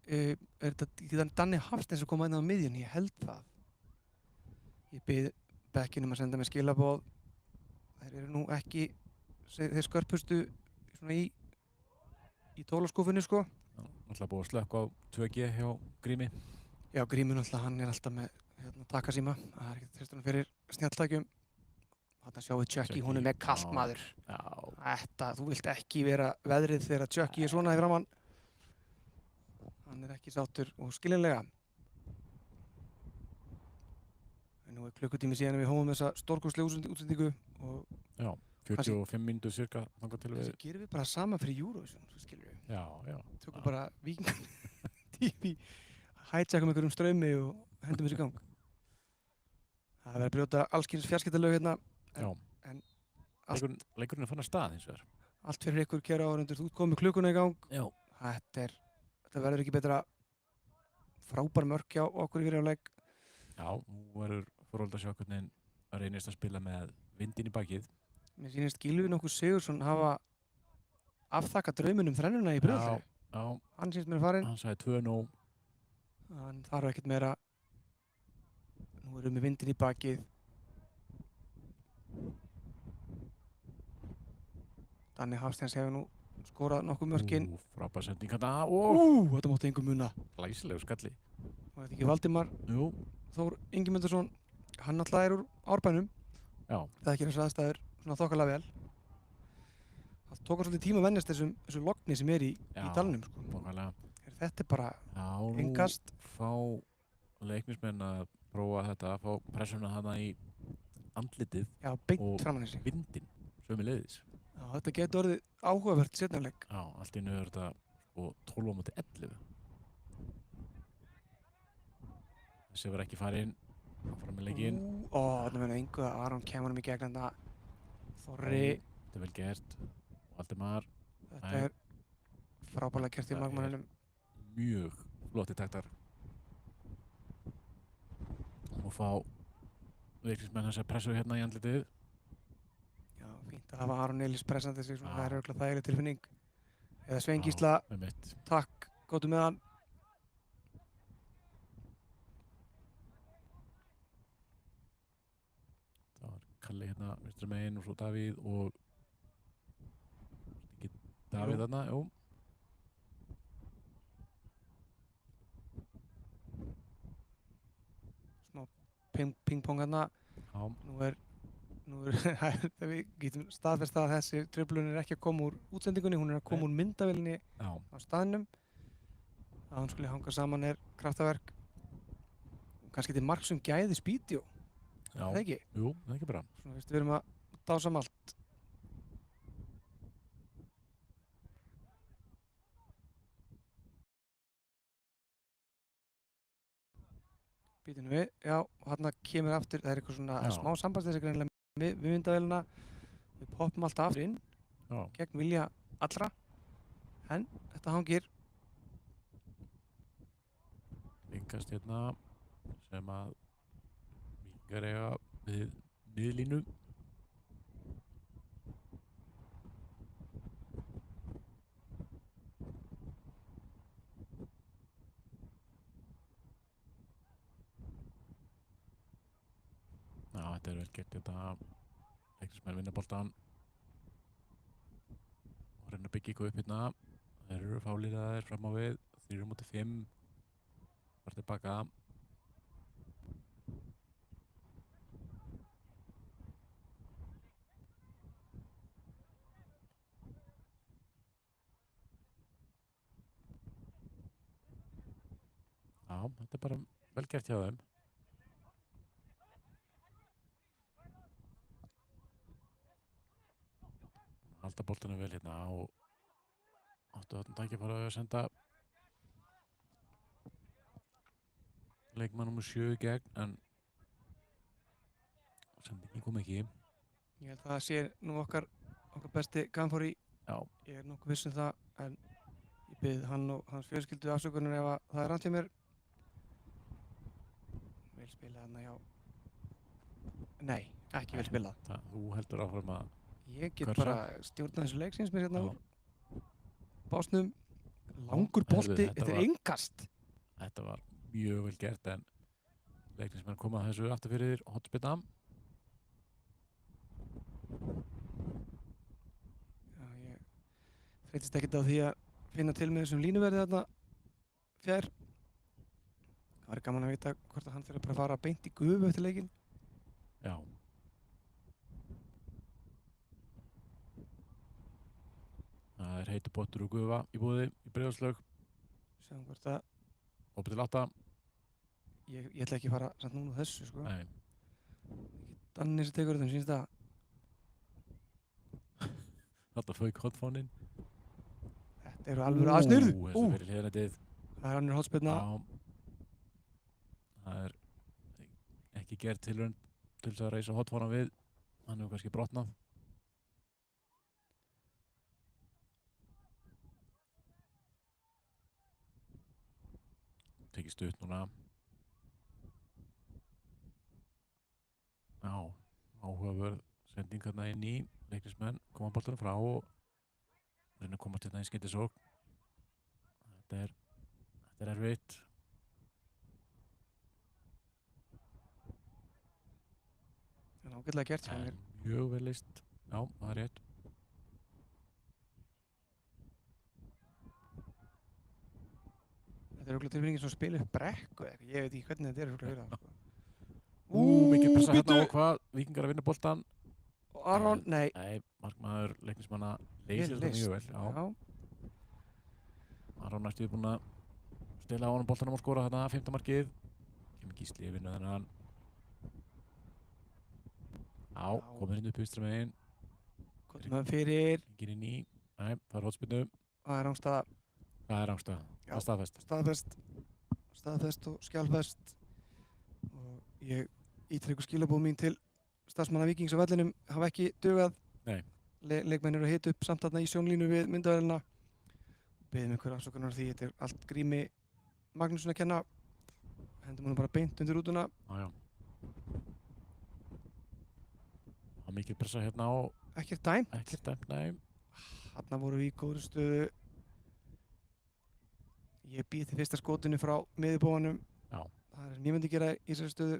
er þetta Danni Hafsteins að koma inn á miðjun, ég held það. Ég bið bekkinum að senda mér skilaboð. Þeir eru nú ekki, þeir skörpustu svona í tólaskúfunni sko. Já, náttúrulega búið að slökka á 2G hjá Grími. Já, Grímur náttúrulega, hann er alltaf með takasíma. Það er ekkert þristunum fyrir snjalltækjum. Þarna sjáum við Chucky, hún er með kalt maður. Já. Þú vilt ekki vera veðrið þegar Chucky er svona í framann. Hann er ekki sáttur og skiljanlega. En nú er klukkutími síðan við hófum þessa stórkostlega útsendingu og Já, 45 mínútur cirka þangað til við. þessu gerum við bara sama fyrir Eurovision, svo skilur við. Já, já. Tökum bara Víkingar TV, hijackum einhverjum strömi og hendum þessu í gang. Það verður að brjóta allskyns fjarskiptalög hérna. Já. En leikurinn er fann að stað eins og þér. allt fyrir ykkur kæra áhorfendur, þú ert komið með klukkuna í gang. Já. Þetta verður ekki betra. Frábær mörk hjá okkur í fyrirháleik. Já, nú verður Þorvaldur að sjá hvernig að reynist að spila með vindinn í bakið. Mér sýnist Gylfi nokkuð Sigurðsson hafa afþakkað drauminum þrennuna í Breiðholtinu. Já. Hann sýnst mér farinn. Hann sagði 2-0. Hann þarf ekkert meira. Nú erum við vindinn í bakið. Danni Hafsteins hefur nú skorað nokkuð mörkin. Frábær sending hann. Þetta mátti engum muna. Glæsilegu skalli. Og þetta ekki Valdimar Jú. Þór Ingimundarson. Hann náttúrulega er úr Árbænum. Já. Það ekki þessar aðstæður svona þokkalega vel. Það tók svolítið tíma að venjast þessu logni sem er í dalnum. Sko. Nákvæmlega. Þetta er bara innkast. Fá leiknismenn að prófa þetta, fá pressuna hana í andlitið. Já, beint framan í sig. Og vindinn, sömuleiðis. Já, þetta getur orðið áhugavert seinna leik. Já, allt í einu er þetta sko 12 á móti 11. Þessi var ekki farinn fram með leikinn. Þetta meina engu að Aron kemur í gegn þetta. Þorri. Þetta er vel gert. Valdimar. Þetta er frábærlega gert í markmanninum. Mjög flotti taktar. Og fá leiknismenn þess að pressu hérna í andlitið. Já, fínt að hafa Aron Elís pressandi sig svona, það er örugglega þægileg tilfinning. Eða Svein Gísla, takk, góttu með hann. Það var Kalli hérna vinstri megin og svo Davíð og ekki Davíð þarna, jú. Smá ping-pong hérna. Já. Nú er við getum staðfest að þessi truflun er ekki að koma úr útsendingunni, hún er að koma úr myndavélinni á staðnum. að hann skuli hanga saman er kraftaverk. Kannski til mark sem gæði Spídjó, Já, það ekki? jú, það er ekki bara. Svona, við erum að dása allt. Býtum við, já, og hérna kemur aftur, það er eitthvað svona Já. smá sambandsleysi greinilega við myndavélina. Við poppum alltaf aftur inn, Já, gegn vilja allra, en þetta hangir. Vingast hérna sem að Víkingar eiga við miðlínu. Já, þetta er vel gert þetta. Leiknismenn vinna boltan og reyna að byggja ykkur upp hérna. Þeir eru fálýraðir fram á við 3-5. Var tilbaka. Já, þetta er bara vel gert hjá þeim. Halda boltinu vel hérna og áttu þarna tækifæri að senda leikmann nummer 7 í gegn, en sendingin kom ekki. Ég held að það sé nú okkar besti Ganfóri. Já, Ég er nokkuð viss um það, en ég bið hann og hans fjölskyldu afsökunar ef að það er rangt hjá mér. Vel spilað þarna, já. Nei, ekki vel spilað. þú heldur áfram að Ég get Hversa? bara stjórnað þessu leiksins mér hérna Já. úr básnum. Langur heyrðu, bolti, þetta þetta er var- engast. Þetta var mjög vel gert, en leiknismenn koma að þessu aftur fyrir hotspinna. Já, ég þreytist ekkert á því að finna til með þessum línuverði þarna fjær. Það væri gaman að vita hvort að hann þurfa bara að fara beint í gufu eftir leikinn. Já. Það er heitur pottur og gufa í búði í Breiðholtslaug. Sjáum hvort að Opið til 8. ég ætla ekki að fara samt núna á þessu, sko. Nei. Danni sem tekur þetta, sínst það. Þetta fauk hotfónin. Þetta eru alveg aðsnurðu. Þessu fyrir hliðarnetið. Það er annir hotspilna. Já. Það er ekki gert tilraun til þess að reisa hotfónan við. Hann hefur kannski brotnað. Tekið stutt núna. Já, áhugaverð sending hérna inn í. Leiknismenn koma boltanum frá og reyna að komast hérna í skyndisókn. Þetta er erfitt. Það er ágætlega gert hjá mér. Mjög vel list. Já, það er rétt. Þetta er örugglega tilfinningin sem spila upp brekku eða eitthvað. Ég veit ekki hvernig þetta er örugglega fyrir það, sko. Mikið pressa hérna bíddu. á hvað. Víkingar að vinna boltan. Og Aron, nei. Nei, markmaður leiknismanna leysir þetta mjög vel. Já. Aron næstuði búinn að stela á honum boltanum og skora þarna 5. markið. Kemur Gísli að vinna þennan. Já, komið hérna upp vinstra megin. Komum við fyrir. Engin inn í. Nei, það er hotspinnu. Það er rangstaða. Það er rangstað. Já. Það er staðfest. Staðfest og skjálfest. Og ég ítrykku skilabóð mín til starfsmanna Víkings á vellinum hafa ekki dugað. Nei. Leikmenn eru að hita upp samt þarna í sjónlínu við myndavélina. Beðum ykkur afsökunar á því, þetta er allt Grími Magnússon að kenna. Hendum honum bara beint undir rútuna. Já. Það er mikið pressa hérna á. Ekkert dæmt. Ekkert dæmt, nei. Þarna vorum við í góðri stöðu. Ég býð til fyrsta skotinu frá miðjubóanum. Já. Það er sem ég myndi gera í þessari stöðu.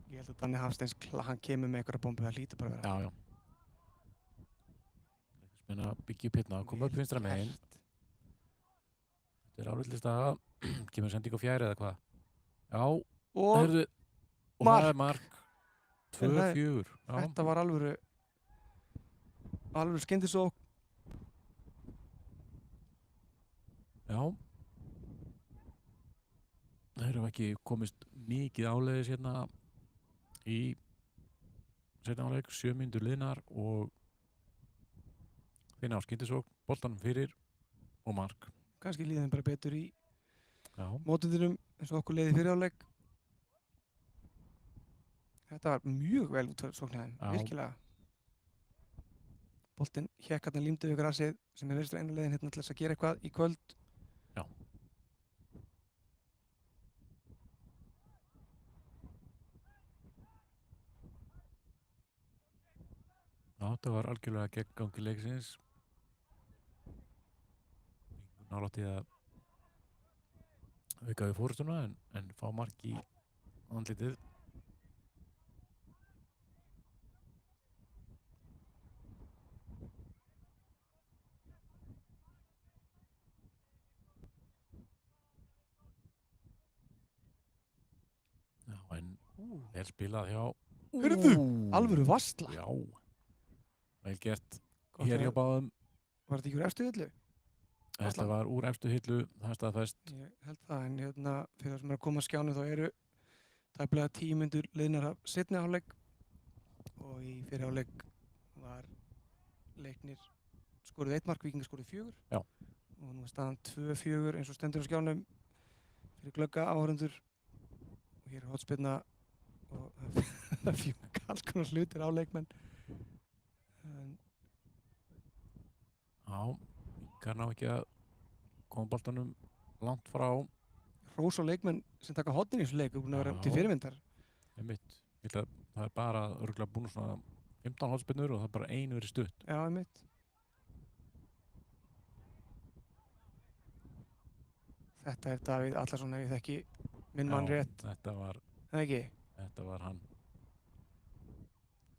Ég held að Danni Hafsteins, hann kemur með einhverja bombu, það hlýtur bara að vera. Já. Leiknismenn að byggja upp hérna, koma upp vinstra megin. Þetta er áriðli staða. Kemur sending á fjæri eða hvað? Já. Og Heyrðu, og mark. það er mark. 2-4. Já. þetta var alvöru skyndisókn. Já. Það eru ekki komist mikið áleiðis hérna í seinni hálfleik, 7 mínútur liðnar og finna á skyndisókn, boltanum fyrir og mark. Kannski líða þeim bara betur í Já. mótendunum eins og okkur leiði fyrir áleik. Þetta var mjög vel útsóknarinn, Já. virkilega. Boltinn hékk hérna límdu við grasið sem er vinstra einu leiðin hérna til þess að gera eitthvað í kvöld. Já. Já, þetta var algjörlega gegn gangi leiksins. Nálægt í að auka við fórustuna en fá mark í andlitið. Já, en vel spilað hjá Hörðu, alvöru varsla. Já, vel gert Gott hér hjá að- báðum. Var þetta ekki úr efstu hillu? Þetta Varslan. var úr efstu hillu, það er staðfest. Ég held það, en hérna fyrir það sem er að koma að skjánu þá eru tæplega 10 mínútur liðnar af seinni hálfleik og í fyrri hálfleik var Leiknir skoruð 1 mark, Víkingar skoruð 4. Já. Og nú er staðan 2-4 eins og stendur á skjánum fyrir glögga áhorfendur og hér er hotspyrna og það fjúka alls konar hlutir á leikmenn. En Já, kann á ekki að koma boltanum langt frá. hrós og leikmenn sem taka hotnin í þessu leik og búin að vera Já. til fyrirmyndar. Einmitt. Ég held að það er bara örugglega búin svona 15 hotspinnur og það er bara einu verið stutt. Já, einmitt. Þetta er Davíð Allarsson ef ég þekki minn mann rétt, Þetta eða ekki? var hann.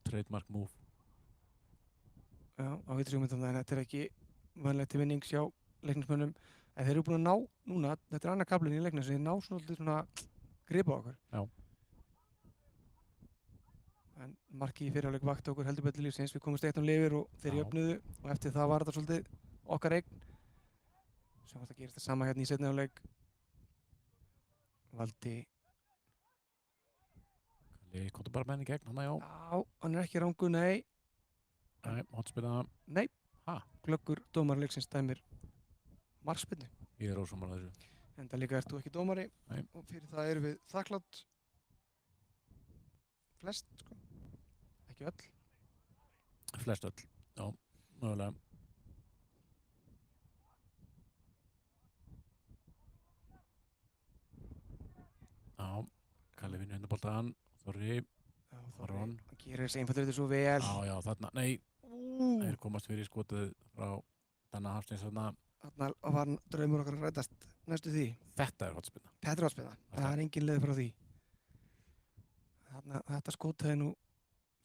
Trademark move. Já, á getur hugmynd um það, en þetta er ekki vanlegt til vinnings hjá leiknismönnum. En þeir eru búin að ná núna, þetta er annar kaflinn í leiknum, sem þeir ná svona gripa á okkur. Já. En markið í fyrirháleik vakti okkur heldur betur lífsins. Við komumst 1-0 yfir og þeir Já. jöfnuðu og eftir það var þetta svolítið okkar eign. Svo þetta gerist það sama hérna í seinni hálfleik. Valdi, Kalli komdu bara með henni í gegn, hann já. já, hann er ekki rangur, nei. Nei, hotspinna. Nei, Ha? glöggur dómarleiksins dæmir markspyrnu. Ég er ósammála þessu. Enda líka ert þú ekki dómari. Nei. Og fyrir það erum við þakklátt. Flest, sko. Ekki öll. Flest öll. Já, mögulega. Já, Kalli vinnur hérna boltan. Þorri. Já, Aron. hann gerir þessi einfaldur þetta svo vel. Já, já, þarna. Nei, þeir komast fyrir skotið frá Danna Hafsteins þarna. Þarna var hann draumur okkar að rætast næstu því. Þetta er hotspinna. Þetta er áspilna. Það er engin leið frá því. Þarna, þetta skot hefði nú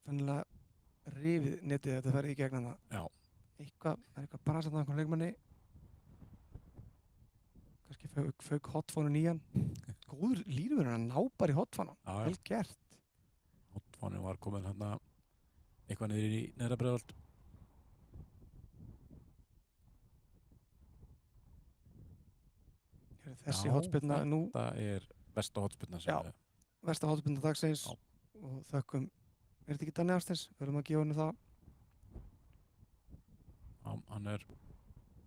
fannilega rifið netið þetta ferði í gegn hana. Já. Það er eitthvað bara að setja einhvern leikmanni. Kannski fauk hotfónun í hann. Góður línur hann ná bara í hotfónun. Já, já. Vel gert. Hotfónin var komin hérna eitthvað niður í neðra Breiðholt. Þessi hotspilna nú Þetta er besta hotspinna sem Já. við. versta hotspilna dagsins Já. og þökkum, er þetta ekki Danni Hafsteins? Verðum að gefa henni það. Já, hann er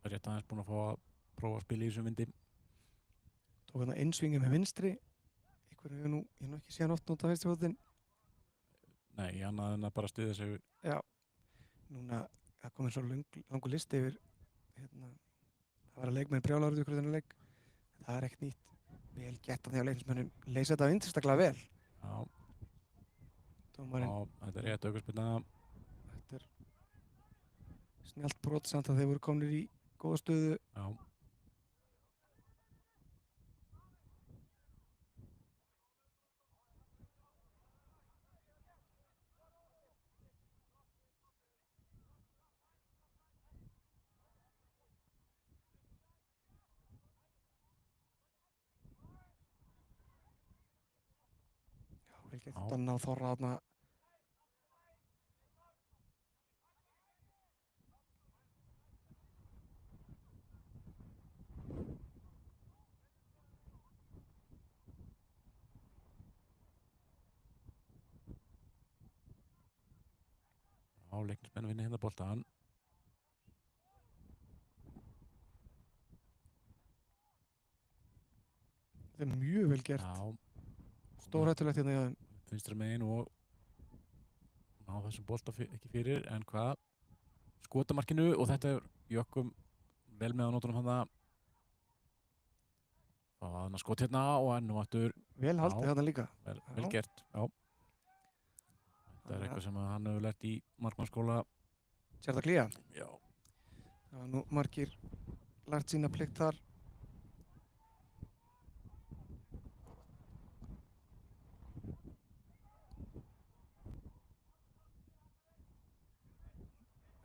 rétt aðeins búinn að fá að prófa að spila í þessum vindi. Tók hérna einsvingi með vinstri. Einhver hefur nú, ég hef nú ekki séð hann oft nota vinstri fótinn. Nei, annað en að bara styðja sig. Já, núna það komið svo langur listi yfir hérna, það var að leikmenn brjáláður ykkur þennan leik. Það er ekkert nýtt. Vel gett að því að leiknismönnum leysa þetta vinstistaklega vel. Já, Dómarinn, og þetta er rétt aukaspinna. þetta er snjallt brot samt að þeir voru komnir í góða stöðu. Já. Já, vel gett Já. að ná Þorra þarna. Leiknismenn vinna hérna boltan. Þetta er mjög vel gert. Stórhættulegt hérna hjá þeim. Vinstra megin og ná þessum bolta ekki fyrir, en hvað? Skotamarkinu og þetta er Jökkum vel með á nótunum hann. Þannig að skot hérna og enn og aftur. Vel haldið þarna líka. Vel gert, já. Þetta er eitthvað sem hann hefur lært í markmannsskóla. Sérða klíja? Já. Það var nú margir lært sína plikt þar.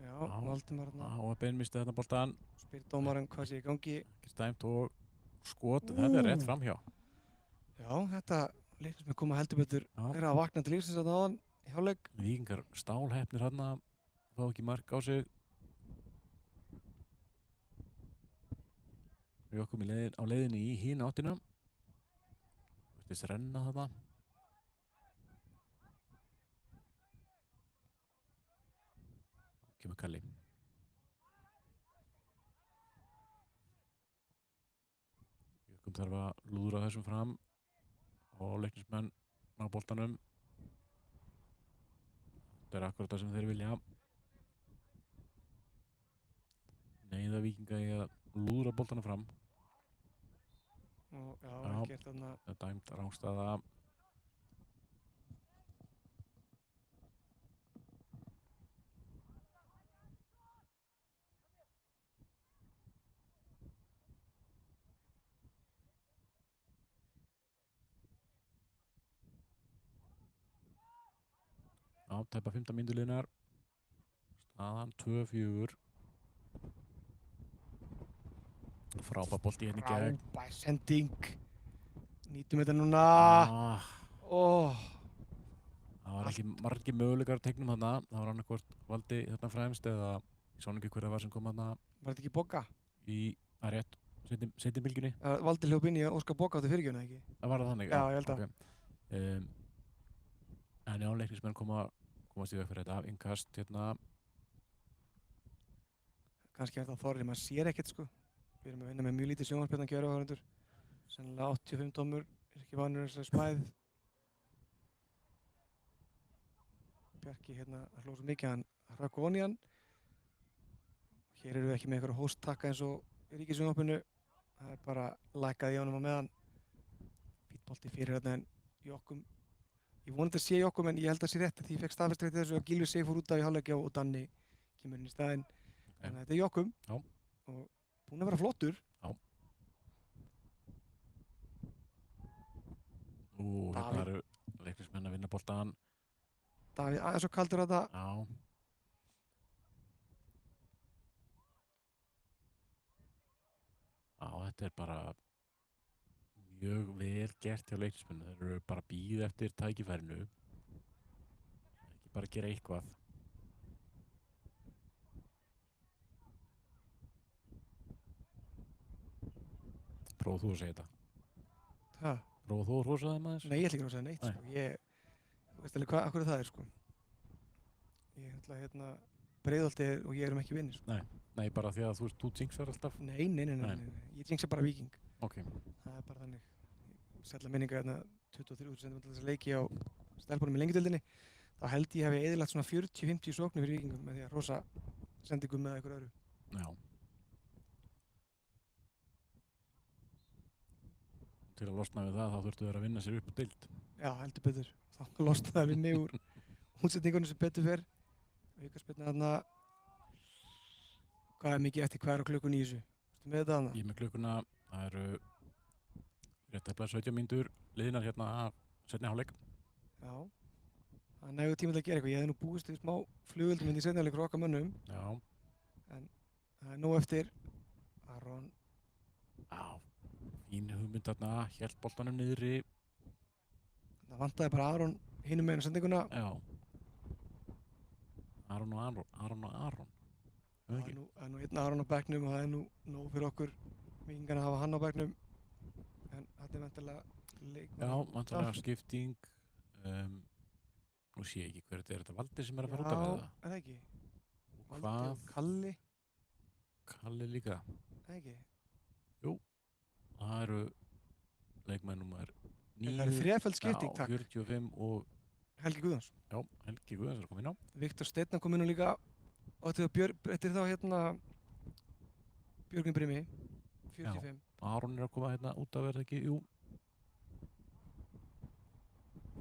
Já, Valdimar hérna. Og beinmisti þetta boltan. Spyr dómarinn hvað sé í gangi. Ekki stæmt og skot, þetta er rétt framhjá. Já, þetta Leiknismenn koma heldur betur að vakna til lífsins þarna áðan í hálfleik. Víkingar stálheppnir þarna, fá ekki mark á sig. Jökkum á leiðinni í hina áttina. Virtist renna þarna. Kemur Kalli. Jökkum þarf að lúðra þessum fram og Leiknismenn á boltanum. Þetta er akkurat það sem þeir vilja. Neyða Víkinga í að lúðra boltanum fram. Og já, gert þarna. Það er dæmt rangstaða. Já, tæpa 15 mínútur liðnar. Staðan 2-4. Frábær bolti hérna í gegn. Frábær sending. Nýtum þetta núna. Það var ekki margir möguleikar að teiknum þarna. Það var annarkvort Valdi þarna fremst eða ég sá ekki hver það var sem kom þarna. Var þetta ekki Bogga? Það er rétt. Seinni bylgjunni. Valdi hljóp inn í að óska Bogga átti fyrirgjöfuna, ekki? Það var það þannig? Já, ég held að. En já, Leiknismenn komast í veg fyrir þetta. Innkast hérna. Kannski er þetta þorrið, maður sér ekkert sko. Við erum að vinna með mjög lítið sjónvarspjarnan að gera áhörundur. Sennilega 85 dómur er ekki vanur þessari spæð. Bjarki hérna hlóð svo mikið hann hrökk ofan í hann. Hér eru við ekki með einhverja hósttakka eins og í ríkissjónvarpinu. Það er bara lækkað í honum á meðan. Fínn bolti fyrir hérna en Jökkum. Ég vonandi að sé Jökkum en ég held að það sé rétt því ég fekk staðfest rétt þessu að Gylfi Sig fór út af í hálfleik og Danni kemur inn í staðinn. Þannig að þetta er Jökkum. Já. Og búinn að vera flottur. Já. Hérna eru Leiknismenn að vinna boltan. Davíð aðeins og kaldur þetta. Já. Já, þetta er bara mjög vel gert hjá Leiknismenn. Þeir eru bara að bíða eftir tækifærinu. Ekki bara að gera eitthvað. Prófðu þú að segja þetta? Hæ? Prófðu þú að hrósa þeim aðeins? Nei, ég ætla ekki að segja neitt sko. Þú veist alveg hvað það er sko. Ég ætla hérna Breiðholti og ég erum ekki vinni sko. Nei, bara því að þú jinxar alltaf? Nei. Ég jinxa bara Víking. Ok. Það er bara þannig. Sætla minninga hérna 23 cm þessa leiki á stelpunum í lengjudöldinni. Þá held ég hefði eyðilagt svona 40-50 sóknir fyrir Víkingum með því að hrósa sendingum með eitthvað öðru. Já. Til að losna við það, þá þurftu þeir að vinna sér upp á deild. Já, heldur betur. Þá losna það við mig úr útsetningunum sem betur fer. Aukaspyrna þarna. Hvað er mikið eftir, hvað er á klukkunni í þessu? Vistu með þetta þarna? Ég með klukkuna, það eru rétt eftir 17 mínútur liðnar hérna af seinni hálfleik. Já. Það er nægur tíma til að gera eitthvað. Ég hefði nú búist við smá flugöldum inn í seinni hálfleik frá okkar mönnum. Já. En það er nóg eftir. Aron. Já. Fín hugmynd þarna, hélt boltanum niðri. Það vantaði bara Aron hinum meginn á sendinguna. Já. Aron og Aron. Það er nú einn Aron á bekknum og það er nú nóg fyrir okkur Víkingar að hafa hann á bekknum. En þetta er vantilega leikmann. Já, vantilega skipting. Nú sé ég ekki hver þetta er. Þetta Valdi sem er að fara út af Já, það. er það ekki? Og Valdi hvað? og Kalli, Kalli líka. er það ekki? Það eru leikmenn númer Það eru 9, þreföld skipting, takk. 45 og Helgi Guðjóns. já, Helgi Guðjóns er að koma inn á. Viktor Steinn kom inn og líka og þetta þá hérna Björgvin Brimi, 45. Aron er að koma hérna út af verð ekki, jú.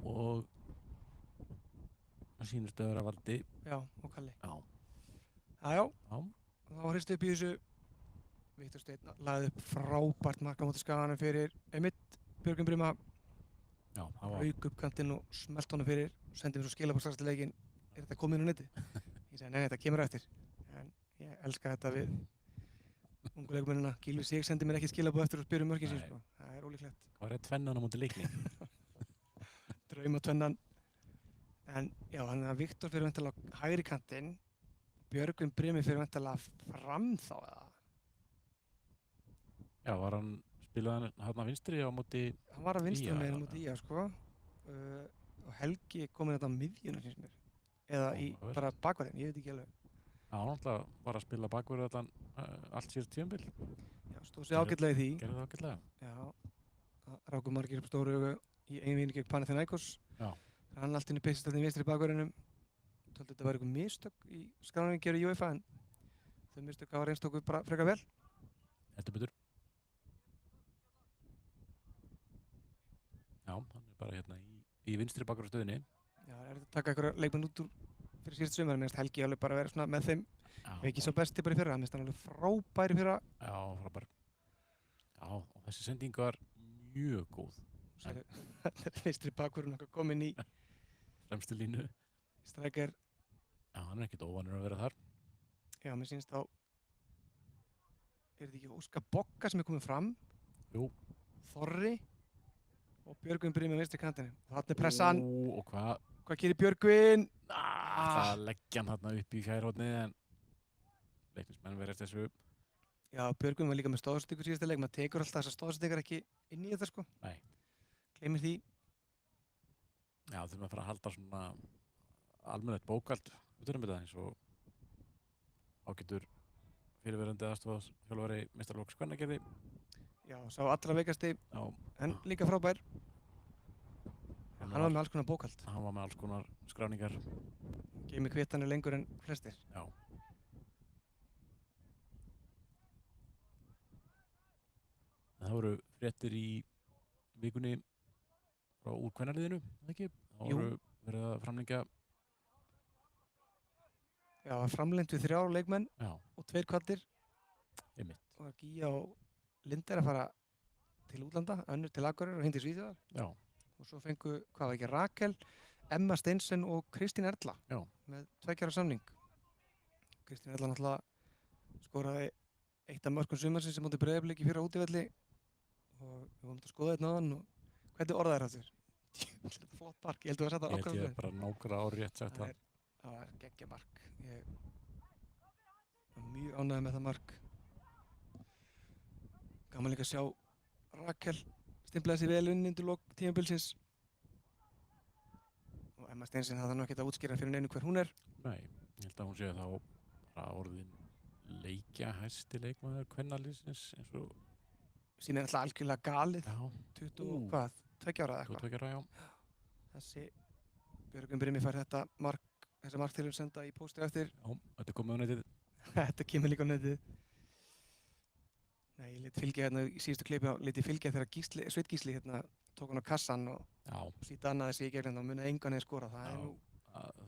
Og það sýnist að vera Valdi. Já, og Kalli. Já. Já, Já. þá var hristið upp í þessu. Viktor Steinn lagði upp frábært mark á móti Skaganum fyrir einmitt Björgvin Brima. Já, það var Rauk upp kantinn og smelt honum fyrir og sendi mér svo skilabóð strax til leikinn. Er þetta komið inn á netið? Ég segi, nei, þetta kemur á eftir. En ég elska þetta við ungu leikmennina. Gylfi Sig sendi mér ekki skilabóð eftir og spyr mörkin sín, Nei. sko. Það er ólíklegt. Hvað er tvennan á móti Leikni? Draumatvennan. En já, hann er að Viktor fyrir væntanlega á hægri kantinn. Björgvin Brimi fyrir væntanlega fram þá eða? Já, var hann spilaði hann vinstri á móti Hann var að vinstra Ía, meginn já. mútið Ía, sko. Og Helgi kominn þetta á miðjuna, finnst mér. Eða í Áhugavert. bara bakvarðin, ég veit ekki alveg. Já, hann náttúrulega var að spila bakverð allan allt síðast tímabil. Já, stóð sér ágætlega í því. Gerði það ágætlega. Já, það ráku margir upp stóru augu í einvíðinu gegn Panathinaikos. Já. Hann allt inni peysist þarna í vinstri bakverðinum. Töldu þetta var eitthvað mistök í skráningu gerði UEFA en þau mistök hafa reynst okkur bara frekar vel. Heldur betur. Já, hann er bara hérna í vinstri bakverðarstöðinni. Já, það er að taka einhverja leikmenn út úr fyrir síðast sumar. Mér finnst Helgi alveg bara að vera svona með þeim Já, ekki svo besti bara í fyrra. Mér finnst hann alveg frábær í fyrra. Já, frábær. Já, og þessi sending var mjög góð. Þetta er vinstri bakverðin okkar kominn í Fremstu línu. strækjar. Já, hann er ekkert óvanur að vera þar. Já, mér finnst þá er þetta ekki Óskar Bogga sem er komið fram? Jú. Þorri og Björgvin Brimi með vinstri kantinu. Þarna er pressan. Og hvað? Hvað gerir Björgvin? Það leggja hann þarna upp í fjærhóðnið en leiknismenn verðast þessu. Já, Björgvin var líka með stóðsendingu síðasta leik. Maður tekur alltaf þessar stóðsendingar ekki inn í þetta, sko. Nei. Gleymir því. Já, þurfum að fara að halda svona almennilegt bókald utanum þetta eins og ágætur fyrirverandi aðstofþjálfari meistaraflokks kvenna gerði. Já, sá allra veikasti Já, en líka frábær. Hann var með alls konar bókald. hann var með alls konar skráningar. Geymir kvittanir lengur en flestir. Já. En það voru fréttir í vikunni frá úr kvennaliðinu, eða ekki? Það Jú. voru verið að framlengja. Já, framlengt við 3 leikmenn Já, og 2 kvaldir. einmitt. Og Gíja og Lind er að fara til útlanda, önnur til Akureyrar og hindi Svíþjóðar. Já, Og svo fengu, hvað var ekki, Rakel, Emma Steinsen og Kristín Erla já, með 2 ára samning. Kristín Erla náttúrulega skoraði eitt af mörkum sumarsins sem móti Breiðablik í fyrra útivelli og við vorum að skoða þetta náðan og hvernig orðað er þetta? Þetta er flott mark, ég held að það ég held var ég bara nákvæmlega árétt sagt það. Það var geggja mark. Ég var mjög ánægður með það mark. Gaman líka að sjá Rakel stimplaði sig vel inn undir lok tímabilsins. Og Emma Steinsen hafði nú ekkert að útskýra fyrir neinu hver hún er. Nei, ég held að hún sé þá bara orðin leikja hæsti leikmaður kvennaliðsins eins og Sín er alltaf algjörlega galið. já, 20 og hvað? 2 ára eða eitthvað. 22 ára, já. Þessi Björgvin Brimi fær þetta mark, þessa marktilraun senda í póstur eftir. Já, þetta er komið á netið. Þetta kemur líka á netið. Nei, ég lit fylgja hérna í síðustu klipi á liti fylgja þegar Sveinn Gísli hérna tók hann á kassan og Já, síta annaði sig í gegnum og munið engan eða skora. Það er já, nú,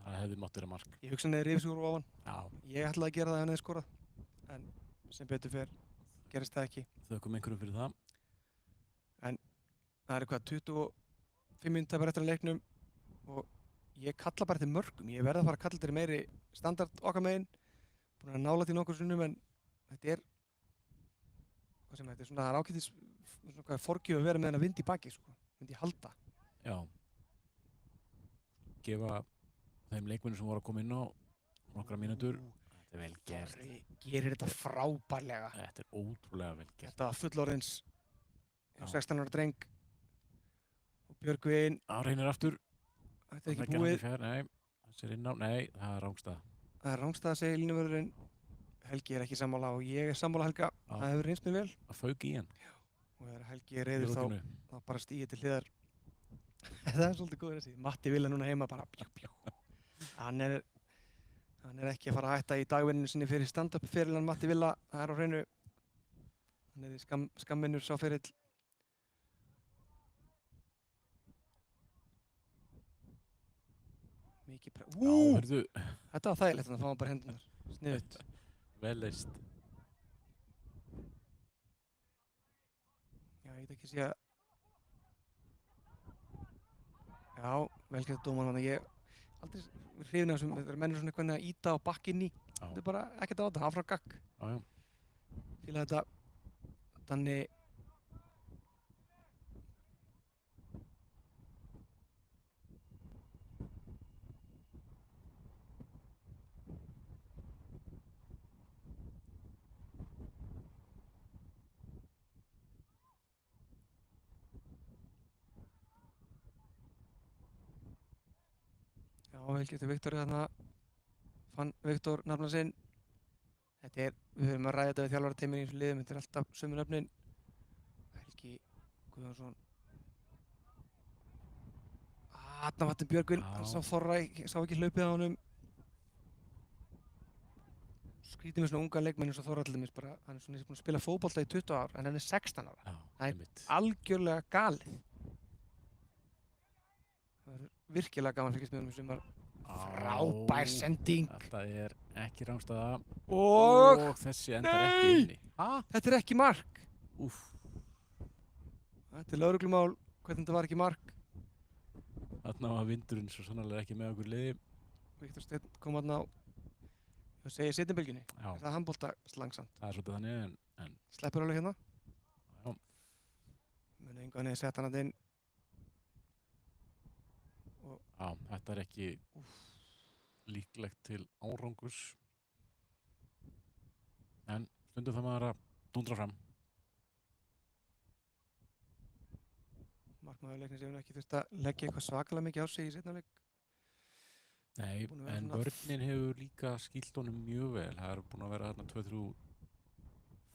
það hefði mátt vera mark. ég hugsa neði rifsúr á hann. Já, Ég ætlaði að gera það ef hann hefði skorað. En sem betur fer gerist það ekki. þökkum einhverjum fyrir það. Það er eitthvað 25 mínútur bara eftir að leiknum og ég kalla bara eftir mörgum. Ég verð að fara að kalla eftir meiri standard okkar megin. Búin að nála til nokkur sinnum en þetta er hvað sem þetta er svona, það er ágætis svona hvað forgjöf að vera með hann að vind í baki sko. Vind í halda. Já. Gefa þeim leikmennum sem voru að koma inn á nokkra mínútur. Þetta er vel gert. Þorri gerir þetta frábærlega. Þetta er ótrúlega vel gert. Þetta var fullorðins Já. 16 ára dreng og Björgvin Á reynir aftur. Þetta er ekki Leggja hann í búið. fjær, nei, þessi er inn á, nei, það er rángstað. Það er rángstað að segja línuvörðurinn. Helgi er ekki sammála og ég er sammála Helga. Já. Það hefur reynst mér vel. Það fauk í hann. Og þegar Helgi er reyður Í lokinu. þá bara stíði til hliðar. Það er svolítið góður þessi. Matti Villa núna heima bara pjú, pjú. Hann er ekki að fara að hætta í dagvinninu sinni fyrir stand-up fyrirlan Matti Villa. Það er á hreinu. Hann er í skamminnur sá fyrill. Mikið Hörðu, Þetta var þægilegt, þannig að fá hann bara hendunar. Sniðut. vel leist. Já, ég get ekki sé að... Já, vel gert dómar hann. Ég aldrei hrifin af þessum, þetta er mennur svona eitthvað að íta á bakkinni. Já. Þetta er bara ekkert á þetta, áfram gagg. Já. Fíla þetta. Þannig... Já, vel getur Viktor þarna. Fann Viktor nafna sinn. Þetta er, við höfum að ræða þetta við þjálfarateyminn í þessu liðum, þetta er alltaf sömu nöfnin. Helgi Guðjónsson. Þarna Vatn Björgvin, Já. hann sá Þorra, sá ekki hlaupið á honum. Skrítið með svona unga leikmenn eins og Þorra til dæmis bara, hann er svona búinn að spila fótbolta í 20 ár, en hann er 16 ára. Já, Það er einmitt. algjörlega galið. Það er virkilega gaman að fylgjast með honum í sumar. Frábær sending. Þetta er ekki rángstaða. Og þessi endar ekki Nei! inni. þetta er ekki mark. Úff. Þetta er lögreglumál, hvernig þetta var ekki mark. Þarna var vindurinn svo sannarlega ekki með okkur liði. Viktor Steinn kom þarna á, ég segi seinni Já, Er það handbolta slangsamt? það er svolítið þannig en Sleppur alveg hérna. já, Muni engu hann sett hann að inn. já, þetta er ekki líklegt til árangurs. En stundum það maður að dúndra fram. Markmaður leiknis hefur ekki þurft að leggja eitthvað svakalega mikið á sig í seinna leik. Nei, Búin að vera en svona- vörnin hefur líka skýlt honum mjög vel. Það er búin að vera þarna 2-3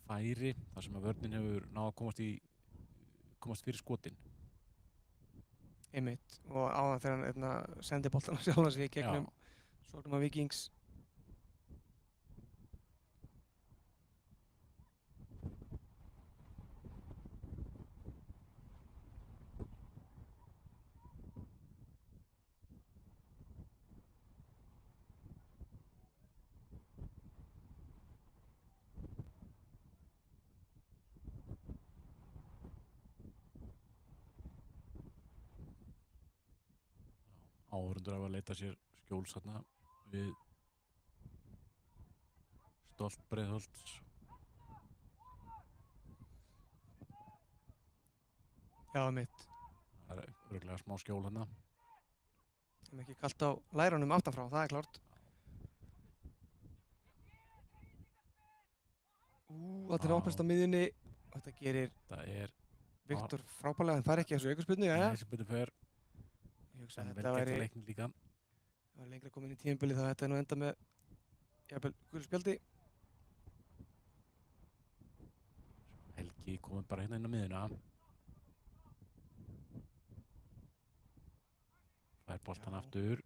færi þar sem að vörnin hefur náð að komast fyrir skotin. Einmitt. Og áðan þegar hann sendi boltan á sjálfan sig í gegnum sóknum af Víkings. Áhorfendur hafa að leita sér skjóls þarna við Stolt Breiðholts. Já, einmitt. Það er örugglega smá skjól þarna. Það er ekki kalt á lærunum aftanfrá, það er klárt. Þetta er Já. ápest á miðjunni. Þetta gerir Það er Viktor frábærlega, en fær ekki þessu aukaspyrnu, já. þessi betur fer, Ég hugsa en að vel þetta gert væri að leiknum líka. lengra komin í tímabili þá þetta er nú enda með jafnvel gulu spjaldi. Helgi komið bara hérna inn á miðuna. Fær boltan Já. aftur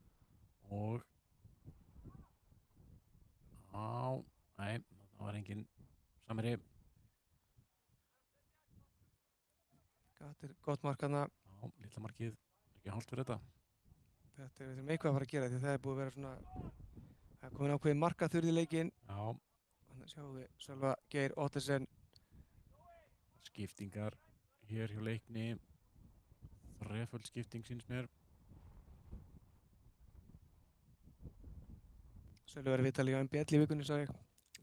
og nei, það var engin samherji. Þetta er gott mark hana. Já, litla markið, ekki hálft fyrir þetta. Þetta er við þurfum eitthvað að fara að gera því það er búið að vera svona, það er komin ákveðin markaþurrð í leikinn. Já, Þannig sjáum við Sölva Geir Ottesen. skiptingar hér hjá Leikni. Þreföld skipting sýnst mér. Sölvi verið viðtalið á MBL í vikunni, sá ég.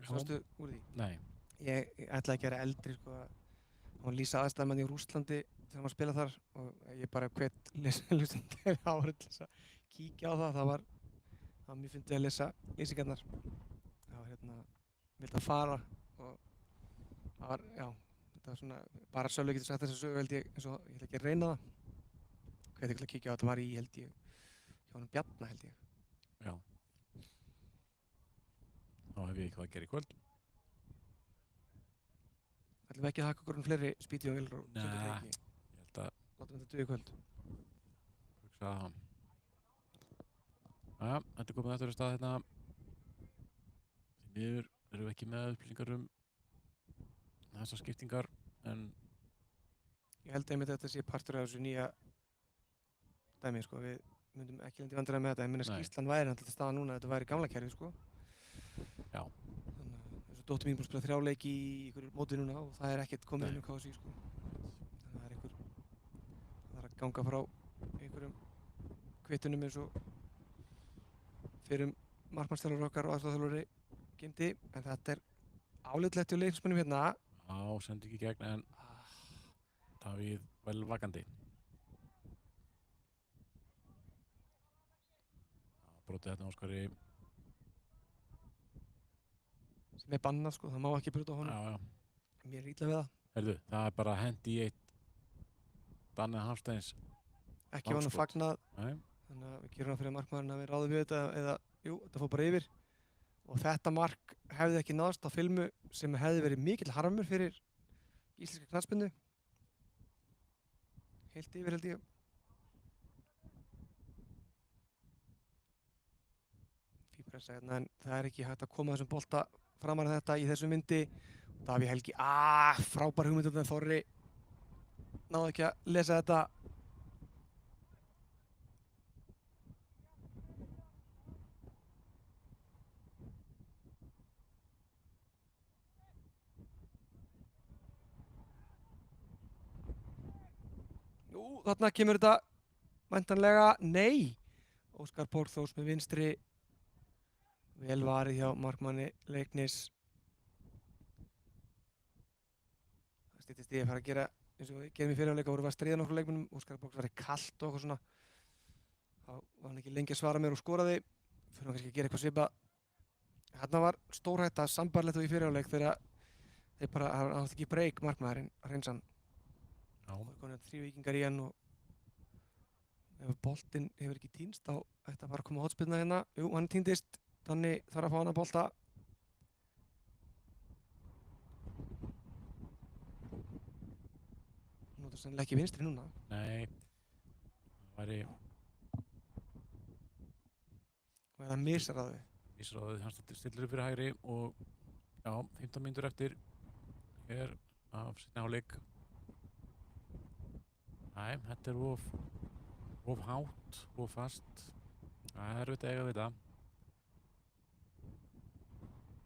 Já. Sástu úr því? Nei, Ég ætlaði að gera eldri, sko. Hann var að lýsa aðstæðum í Rússlandi þegar hann var að spila þar og ég bara hvet hlustandi árið til þess að kíkja á það. Það var mjög fyndið að lesa lýsingarnar. Það var vildi að fara og það var, já, þetta var svona, bara Sölvi getur sagt þessa sögu held ég, eins og ég ætla ekki að reyna það. Hvet ekki að kíkja á þetta var í, held ég, hjá honum Bjarna held ég. Já. Þá hef ég eitthvað að gera í kvöld. Ætlum við ekki að haka okkur fleiri spýti og vilur og setja Nei, leiki. ég held að Látum þetta duga í kvöld. hugsa það. Jæja, þetta er komið eftir stað hérna. Því miður erum við ekki með upplýsingar þessar skiptingar, en Ég held einmitt að þetta sé partur af þessu nýja dæmi, sko. Við myndum ekki lenda í vandræðum með þetta. Ég meina Nei. skýrslan væri náttúrulega staðan núna að þetta væri gamla kerfið, sko. já, Þannig að þessu dóttir mín búin að spila 3 leiki í einhverju móti núna og það er ekkert komið Nei. inn um KSÍ, sko. Þannig að það er að ganga frá einhverjum kvittunum eins og fyrir markmannsþjálfari okkar og aðstoðarþjálfari Gimdi, en þetta er álitlegt hjá leiknismönnum hérna. sendi ekki í gegn, en Davíð vel vakandi. Brotið þetta Óskari. Sem er bannað, sko, það má ekki brjóta á honum. Já. Mér er illa við það. Heyrðu, það er bara hendi í eitt Danni Hafsteins. Ekki var hann Bakskot. fagnað, Nei, þannig að við gerum það fyrir markmaðurinn að við ráðum við þetta eða, jú, þetta fór bara yfir. Og þetta mark hefði ekki náðst á filmu sem hefði verið mikill harmur fyrir íslenska knattspyrnu. Heilt yfir held ég. Fípressa hérna, en það er ekki hægt að koma þessum bolta framar þetta í þessum myndi. Davíð Helgi, frábær hugmynd þarna, Þorri náði ekki að lesa þetta. Nú, þarna kemur þetta væntanlega, nei. Óskar Borgþórs með vinstri. Vel varið hjá markmanni Leiknis. Það styttist í að fara að gera eins og við gerum í fyrirháleika, vorum við að stríða nokkur leikmönnum. Óskar Borgþórs var kalt og eitthvað svona. Þá var hann ekki lengi að svara mér og skoraði. Fyrir hann kannski að gera eitthvað svipað. Þarna var stórhætta sambarlegt og í fyrirháleik þegar þeir bara, hann átti ekki breyk markmaðurinn, Hreinsan. já, Það er komin 3 víkingar í hann og ef boltinn hefur ekki týnst þá ætti að fara að koma hotspyrna hérna. Jú, hann týndist, þannig þarf að fá hann að bolta. Nú er það sennilega ekki vinstri núna. nei. Það væri Og er það misraði. vísráðið, hann stillir upp fyrir hægri og já, 15 mínútur eftir hér af seinni hálfleik. Nei, þetta er of hátt, of fast. Það er erfitt að eiga við þetta.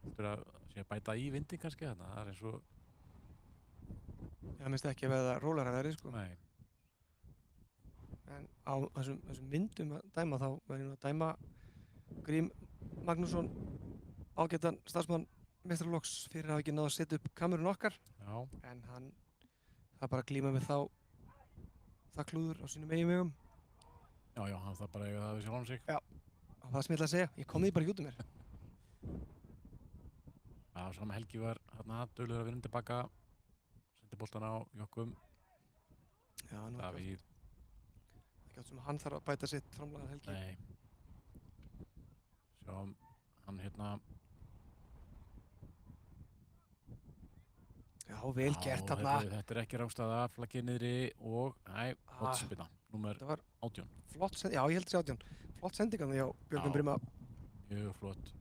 Heldur að sé að bæta í vindin kannski þarna, það er eins og, Ég minnst ekki að veða rólara verið, sko. nei, En á þessum myndum að dæma þá verður ég nú að dæma Grím Magnússon, ágætan starfsmann meistaraflokks, fyrir að hafa ekki náð að setja upp kamerun okkar. já, En hann, það bara að glíma við það klúður á sínum eigin vegum. já, hann þarf bara að eiga það við sjálfan sig. Og það sem ég ætla að segja, ég kom því bara ekki út um mér. Já, sama Helgi var hérna duglegur að vinna tilbaka, sendi boltan á Jokkum, Já, nú er Davíð, ekki átt sem að hann þarf að bæta sitt framlagað Helgi. nei. Sjáum, hann hérna, Já, vel gert já, þarna. þetta er ekki rángstæða, flaggið niðri og, nei, hotspinna, númer Þetta var 18, flott sending, já ég held að sé 18. Flott sendingan hjá Björgvin Já. Brima. mjög flott.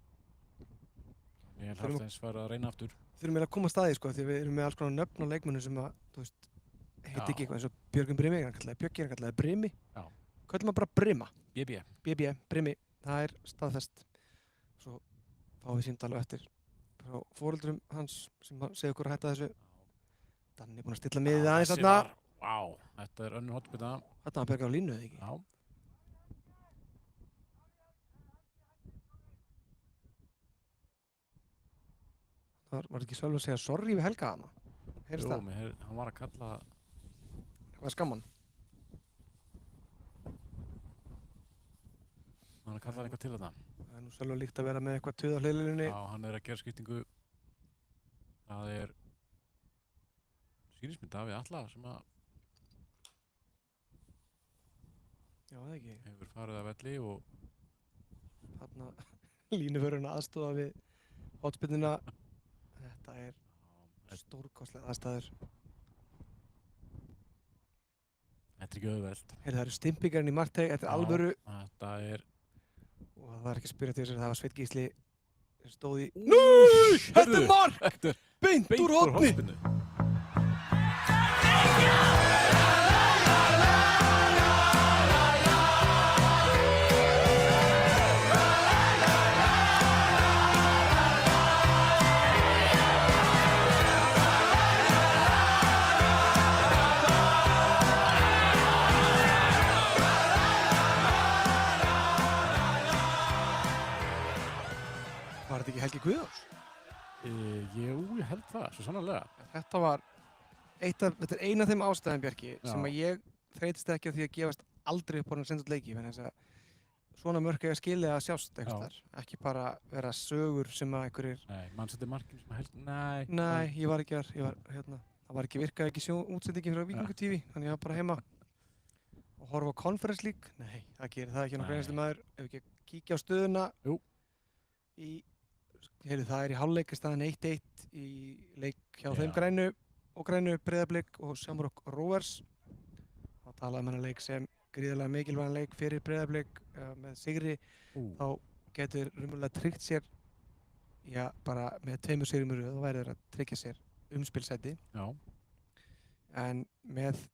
Ég Þurfum- Hafsteins fara að reyna aftur. Þurfum við að koma að staði, sko, því við erum með alls konar nöfn á leikmönnum sem að, þú veist, heiti ekki eitthvað eins og Björgvin Brimi, hann kallaði Bjöggi, hann kallaði Brimi. Já. Köllum maður bara Brima, BB, BB, Brimi, það er staðfest. Svo fáum við símtal á eftir frá foreldrum hans sem segja okkur að hætta þessu. Danni er búinn að stilla miðið aðeins þessi þarna. var, vá, þetta er önnur hotspinna, Þetta var Björg á línu, eða ekki? já. Það var ekki Sölvi að segja sorry við Helga hana. Heyrðist Jú, það? hann var að kalla, Það var skamman. hann kallar eitthvað til þetta. Það er nú Sölvi líkt að vera með eitthvað tuð á hliðlínunni. Já, hann er að gera skiptingu. Það er sýnismynd Davíð Atla sem að Já, það ekki. hefur farið af velli og Þarna línuvörðurinn aðstofa við hotspinnuna. Þetta er stórkostlega aðstæður. þetta er ekki auðvelt. Heyrðu, það eru stimpingarinn í markteg, þetta er alvöru. Þetta er... Og það er ekki að spyrja til þess að það var Sveinn Gísli sem stóð í... Nei! Þetta er mark! Þetta er Beint úr horni! hornspyrnu. Var þetta ekki Helgi Guðjóns? Jú, ég held það, svo sannarlega. Þetta var þetta er eina af þeim ástæðum, Bjarki, Já. sem að ég þreytist ekki á því að gefast aldrei upp á hann senda út leiki, þannig að svona mörk eiga skilið að sjást einhvers Já. þar, ekki bara vera sögur sem að einhverjir, Nei, mannstætti markinu sem held... Nei. nei, ég var ekki það var ekki virkaði ekki útsendingi frá Víkingu TV, þannig ég var bara heima og horfa á Conference League, nei, það gerir það ekki nokkur Nei. einasti maður, ef ekki að kíkja á stöðuna Jú. Það er í hálfleik í staðan 1-1 í leik hjá þeim Já. grænu Breiðablik og Shamrock Rovers. Það talaði um hennar leik sem gríðarlega mikilvægan leik fyrir Breiðablik með sigri. Þá getur raunverulega tryggt sér, já, bara með 2 sigrum í röð, þá væri þeir að tryggja sér umspilsæti. Já. En með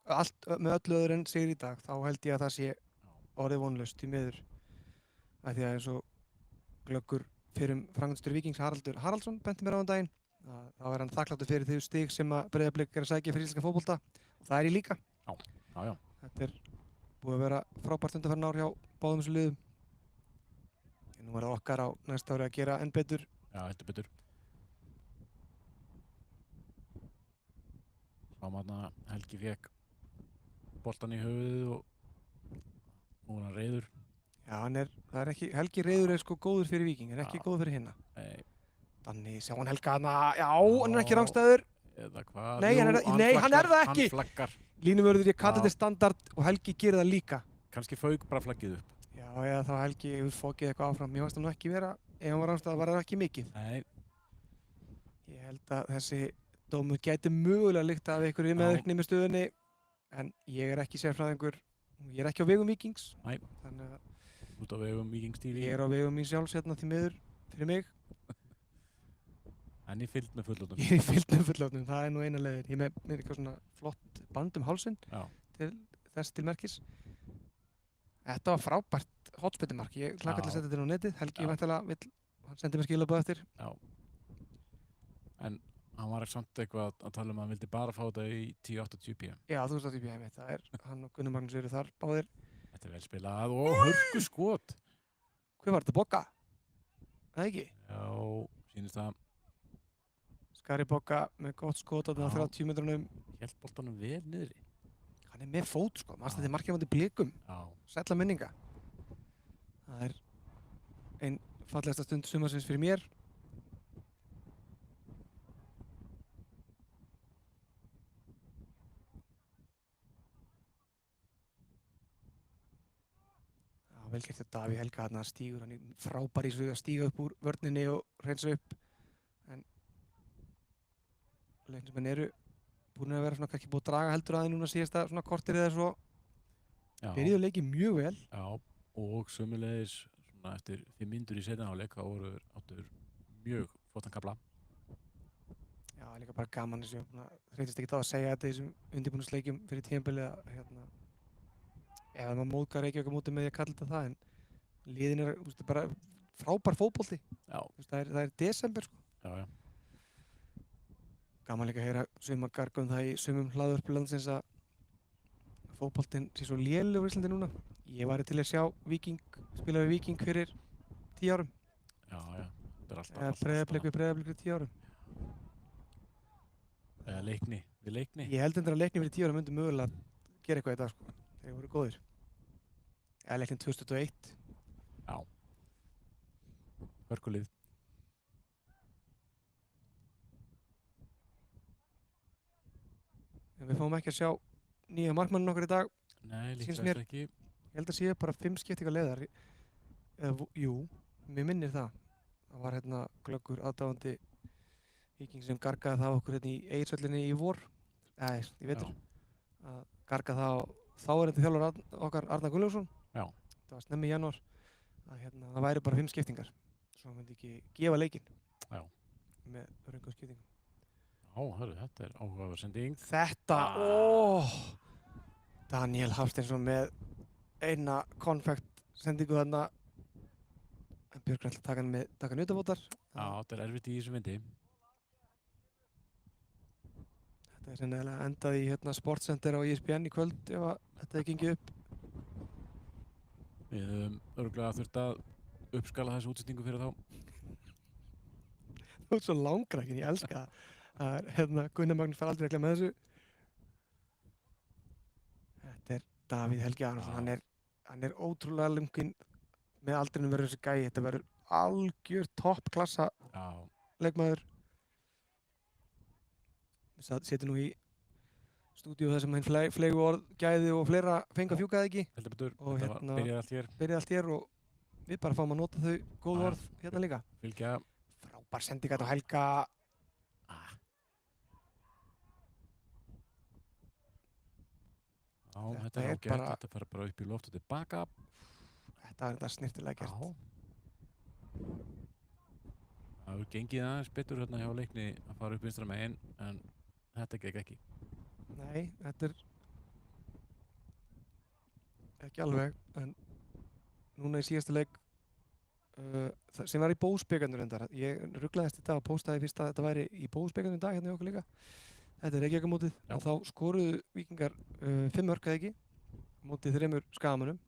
öllu öðru en sigri í dag, þá held ég að það sé orðið vonlaust í miður. Af því að eins og glöggur fyrir framkvæmdastjóri Víkings Haraldur Haraldsson benti mér á daginn. Þá er hann þakkláttur fyrir þau stig sem að Breiðablik er að sækja fyrir íslenska fótbolta og það er ég líka. Já. Þetta er búið að vera frábært undanfarin ár hjá báðum þessum liðum. En nú er það okkar á næsta ári að gera enn betur. Já, heldur betur. Sáum Helgi fékk boltan í höfuðið og hún er reiður. Já, það er ekki, Helgi reiður er sko góður fyrir Víking, en ekki góður fyrir hinna. Nei. Þannig sjá hann Helga hana, já, hann er ekki rangstæður. Eða hvað? Nei, hann er það ekki. Hann flaggar. Línuvörður, ég kalla þetta standard og Helgi gerir það líka. Kannski fauk bara flaggið upp. Já, eða þá Helgi hefur fokið eitthvað áfram. Mér fannst það nú ekki vera, ef hann var rangstæður var það ekki mikið. Nei. Ég held að þessi dómur gæti mögulega líkt af einhverju meðvirkni með stöðunni, en ég er ekki sérfræðingur, ég er ekki á vegum Víkings. Nei. Þannig að Út á vegum Víkingstífi. ég er á vegum mín sjálfs hérna því miður fyrir mig. En ég fylgd með fullorðnum. Ég er í fylgdum fullorðnum, það er nú eina leiðin. Ég er með eitthvað svona flott band hálsinn til þess til merkis. Þetta var frábært hotspinnumark. Ég hlakka til að setja þetta inn á netið. Helgi væntanlega hann sendi mér skilaboð eftir. Já. En hann var samt eitthvað að tala um að hann vildi bara fá þetta í 1080 p.m. Já, 1080 p.m. Það er hann og Gunnar Magnús eru þar báðir. Þetta er vel spilað og hörku skot. Hver var þetta? Bogga? Það ekki? Já, sýnist það. Skari Bogga með gott skot á 30 metrunum. Hélt boltanum vel niðri. Hann er með fót sko, manstu þetta markið á móti Blikum. Já. Sælla minninga. Það er ein fallegasta stund sumarsins fyrir mér. Vel gert þetta Davíð Helga þarna stígur, hann er frábær í þessu að stíga upp úr vörninni og hreinsa upp. En leiknismenn eru búin að vera svona kannski búið að draga heldur aðeins núna síðasta svona kortir eða svo. Byrjuðu leikið mjög vel. Já, og sömulegis svona eftir 5 mínútur í seinni hálfleik þá voru áttur mjög flottan kafla. Já, líka bara gaman þessu, þreytist ekki þá að segja þetta í þessum undirbúningsleikjum fyrir tímabilið að ef maður móðgar Reykjavík á móti með því að kalla þetta það, en liðin er bara frábær fótbolti. Já. Það er desember sko. Já. Gaman líka að heyra suma garga um það í sumum hlaðvörpum landsins að fótboltinn sé svo lélegur í Íslandi núna. Ég væri til að sjá Víking spila við Víking fyrir 10 árum. Já. Þetta er alltaf. Eða Breiðablik við Breiðablik fyrir 10 árum. Eða Leikni við Leikni. Ég held endur að Leikni fyrir 10 árum myndi mögulega gera eitthvað í dag sko. Þeir voru góðir. Eða Leikni 2001. Já. Hörkulið. En við fáum ekki að sjá nýja markmanninn okkar í dag. Nei, Sýnist líklegast mér. ekki. Ég held að séu bara 5 skiptingar leiðar. Jú, mér minnir það. Það var hérna glöggur aðdáandi Víking sem gargaði það okkur hérna í Egilshöllinni í vor. Í vetur. Að garga það á þáverandi þjálfur okkar Arnar Gunnlaugsson. Já. Það var snemmi í janúar. Að hérna, það væri bara 5 skiptingar. Svo hann myndi ekki gefa leikinn. Já. Með röngum skiptingum. Já, hörru, þetta er áhugaverð sending. Þetta, Daniel Hafsteinsson með eina konfekt sendingu þarna. En Björk ætla að taka hann með utanbótar. Já, þetta er erfitt í þessu vindi. Þetta er sennilega endað í hérna, Sportcenter á ESPN í kvöld ef að þetta er gengið upp. Við höfum örugglega þurft að uppskala þessu útsendingu fyrir þá. Þú ert svo langrækin, ég elska það. Það er, hérna, Gunnar Magnús fær aldrei að glemma þessu. Þetta er Davíð Helgi Arnarsson. Hann er ótrúlega lunginn með aldrinum verður þessi gæi. Þetta verður algjör toppklassa leikmaður. Við setjum nú í stúdíu þar sem hinn fleygu orð, gæði og fleira fengi að fjúka það ekki. Heldur betur, og þetta byrjaði allt hér og við bara fáum að nota þau góð orð hérna líka. Fylgja. Frábær sending á Helga. Já, þetta er ágætt, þetta fer bara upp í loft og tilbaka. Þetta er þetta snirtilega gert. Það hefur gengið aðeins betur hérna hjá Leikni að fara upp vinstra megin, en þetta gekk ekki. Nei, þetta er ekki alveg, en núna í síðasta leik sem var í Bósbyggarnir endar. Ég ruglaðist þetta og postaði fyrst að þetta væri í Bósbyggarnir í dag hérna hjá okkur líka. Þetta er Reykjavíkurmótið og þá skoruðu Víkingar 5 mörk eða ekki mótið 3 skagamönnum.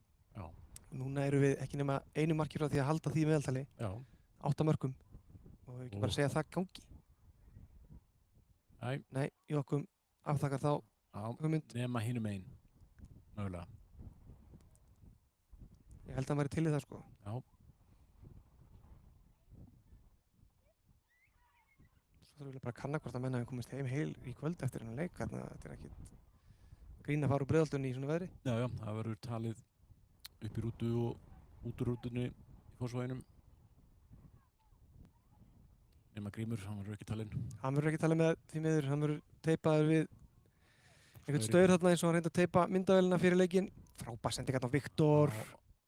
Núna eru við ekki nema einu marki frá því að halda því meðaltali. 8 mörkum og við ekki bara segja að það gangi. Nei, Jókum afþakkar þá hugmynd. Nema hinum einn, mögulega. Ég held að hann væri til í það sko. Já. Svo þurfum við bara að kanna hvort að menna við komist heim heil í kvöld eftir hennar leik. Þetta er ekkert grín að fara úr Breiðholtinu í svona veðri. Já, það verður talið upp í rútu og út úr rútunni í Fossvoginum. Nema Grímur, hann verður ekki talinn. Hann verður ekki talinn með því miður, hann verður teipaður við einhvern staur þarna eins og hann reyndi að teipa myndavélina fyrir leikinn. Frábær sending á Viktor.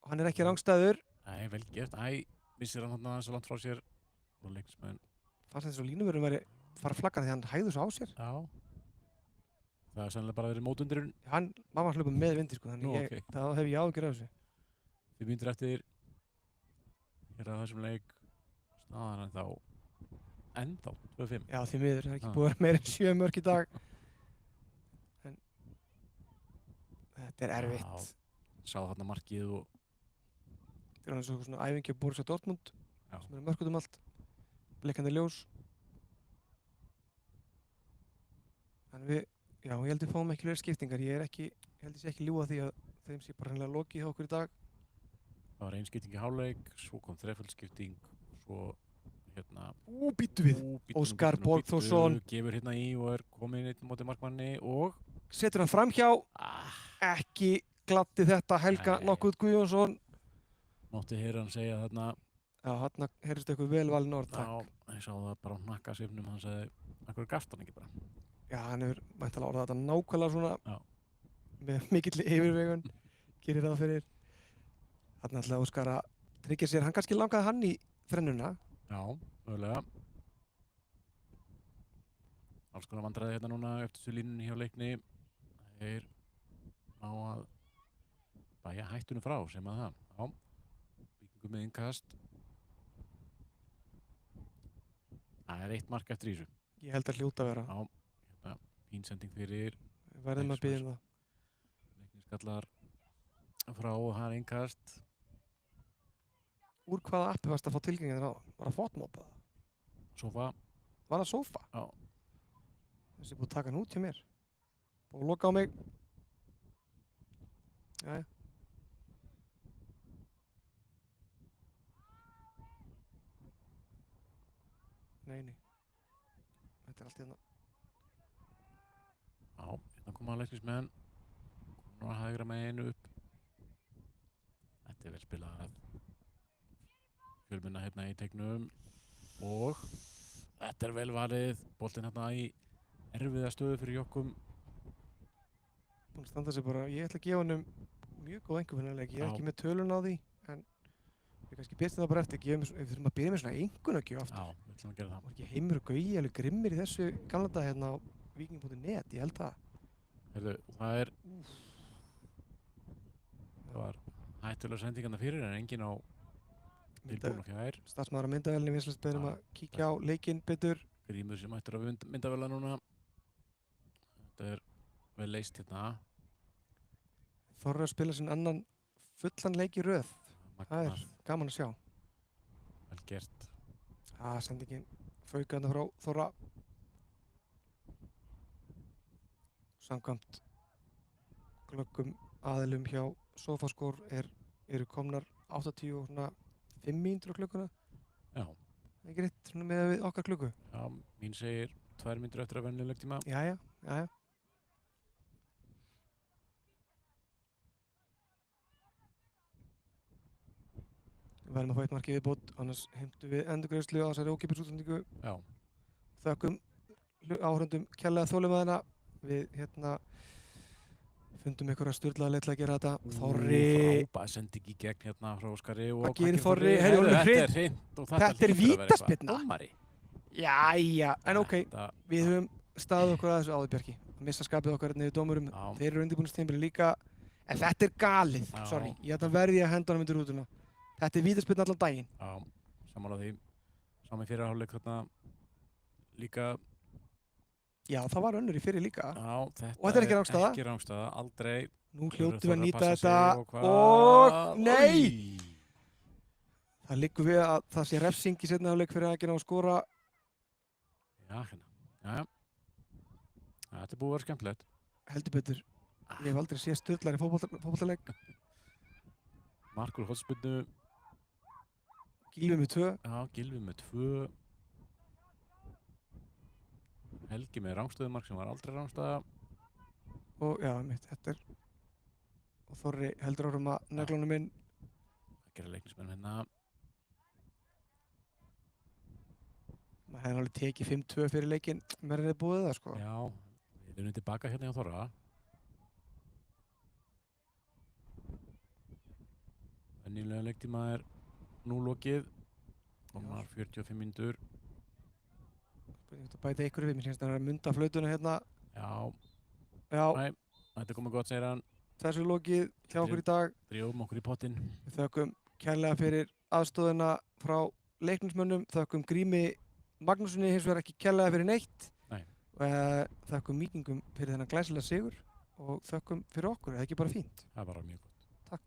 Hann er ekki rangstæður. Nei, vel gert. Missir hann þarna svo langt frá sér og leiknismenn. Fannst þetta svo línuvörðurinn væri fara að flagga því hann hægði svo á sér. Já. Það er sannlega bara verið mótundurinn. Hann var hlupað með vindi sko, þannig þá hef ég áhyggjur af þessu. 5 mínútur eftir hér að þessum leik staðan ennþá 2-5. Já, því miður, það er ekki búið að vera meira en 7 mörk í dag. En þetta er erfitt. Já, sá þarna markið og þetta er eins og svona æfingi á Borussia Dortmund sem eru mörk út allt. Blikkandi ljós. Þannig já, ég held við fáum ekki fleiri skiptingar. Ég held ég sé ekki ljúga því að þeim sé bara hreinlega lokið hjá okkur í dag. Það var 1 skipting í hálfleik, svo kom 3-föld skipting og svo hérna... Býttu við! Óskar Borgþórsson gefur hérna í og er komin inn móti markmanni og... Setur hann framhjá. Ekki gladdi þetta Helga nokkuð Guðjónsson. Mátti heyra hann segja þarna... Já, þarna heyrðist eitthvað velvalin orð, takk. Já, ég sá það bara á hnakkasvipnum, hann sagði, akkur gafst hann ekki bara. Já, hann hefur mæntalega orðað þetta nákvæmlega svona með mikill yfirvegun, gerir það fyrir. Þarna ætlaði Óskar að tryggja sér, hann kannski langaði hann í þrennuna. Já, mögulega. Alls konar vandræði hérna núna eftir þessu línunni hjá Leikni. Þeir ná að bæja hættunum frá sem að það. Já, Víkingur með innkast. Það er 1 mark eftir í þessu. Ég held að hljóta að vera. Já, hérna, fín sending fyrir. Við verðum að biðja það. Leiknir skallar frá og það er innkast. Úr hvaða appi varst að fá tilgengið þér á? Var það Fotmob? Sofa. Var það Sofa? Já. Þessi er búið að taka hann út hjá mér. Búið að loka á mig. Jæja. Nei. Þetta er allt hérna. Já, hérna koma leiknismenn. Hún var að hægra með einu upp Þetta er vel spilað fjölmenna hérna í teiknum og þetta er vel valið. Boltinn hérna í erfiða stöðu fyrir Jokkum. Búin að standa sig bara, ég ætla að gefa honum mjög góð einkunnarleik. Ég er ekki með tölun á því, en við kannski byrjum það bara eftir. Við þurfum að byrja með svona einkunnagjöf aftur. Já, við ætlum að gera það. Var ekki Heimir og Gauji alveg grimmir í þessu gamla dag hérna á Viking.net, ég held það. Heyrðu, það var hættulega sendingarna fyrir en enginn á tilbúin og fjær. Starfsmaður á myndavélinni vinslast beðum að kíkja á leikinn betur. Grímur sem ættur á myndavéla núna. Þetta er vel leist hérna. Þorri að spila sinn annan fullan leik í röð. Það er gaman að sjá. Vel gert. Sendingin fauk hérna frá Þorra. Samkvæmt glöggum aðilum hjá Sofascore eru komnar 85 mínútur á klukkuna. Já. Ekki rétt svona með við okkar klukku. Já, mín segir 2 mínútur eftir að venjuleg tíma. Jæja. Við verðum að fá eitt mark í viðbót, annars heimtum við endurgreiðslu á þessari ókeypis útsendingu. Já. Þökkum áhorfendum kærlega þolinmæðina. Við fundum ykkur að sturlaða leið til að gera þetta. Þorri. Frábær sending í gegn hérna frá Óskari. Hvað gerir Þorri? Þetta er hreint. Þetta er vítaspyrna. Jæja, en ok, við höfum staðið okkur að þessu áður, Bjarki. Að missa skapið okkar niður dómurum. Þeir eru undirbúningstímabilið líka. En þetta er galið, sorry. Ég ætla að verði að henda honum undir rútuna. Þetta er vítaspyrna allan daginn. Já, sammála því. Saman fyrir hálfleik þarna líka. Já, það var önnur í fyrir líka. Já, þetta og þetta er ekki rangstaða. Ekki rangstaða, aldrei. Nú hljótum við að nýta þetta og nei! Það liggur við að það sé refsing í seinni hálfleik fyrir að ekki ná að skora. Já, hérna. Jæja. Þetta er búið að vera skemmtilegt. Heldur betur. Ég hef aldrei séð sturlari fótboltaleik. Markur hornspyrnu. Gylfi með 2. Já, Gylfi með 2. Helgi með rangstöðumark sem var aldrei rangstaða. Og já, þetta er. Og Þorri heldur áfram að negla honum inn. Það gera leiknismenn hérna. Maður hefði alveg tekið 5-2 fyrir leikinn. Mér er búið það, sko. Já, við erum tilbaka hérna hjá Þorra. Venjulega leiktíma er nú lokið. Komnar 45 mínútur. Spurning að bæta ykkur við, mér finnst það að munda flautuna hérna. Já. Nei, þetta er komið gott, segir hann. Þessu lokið hjá okkur í dag. Drífum okkur í pottinn. Við þökkum kærlega fyrir aðstóðina frá leiknismönnum. Þökkum Grími Magnússyni hins vegar ekki kærlega fyrir neitt. Nei. Þökkum Víkingum fyrir þennan glæsilega sigur og þökkum fyrir okkur. Það er ekki bara fínt. Það er bara mjög gott. Takk.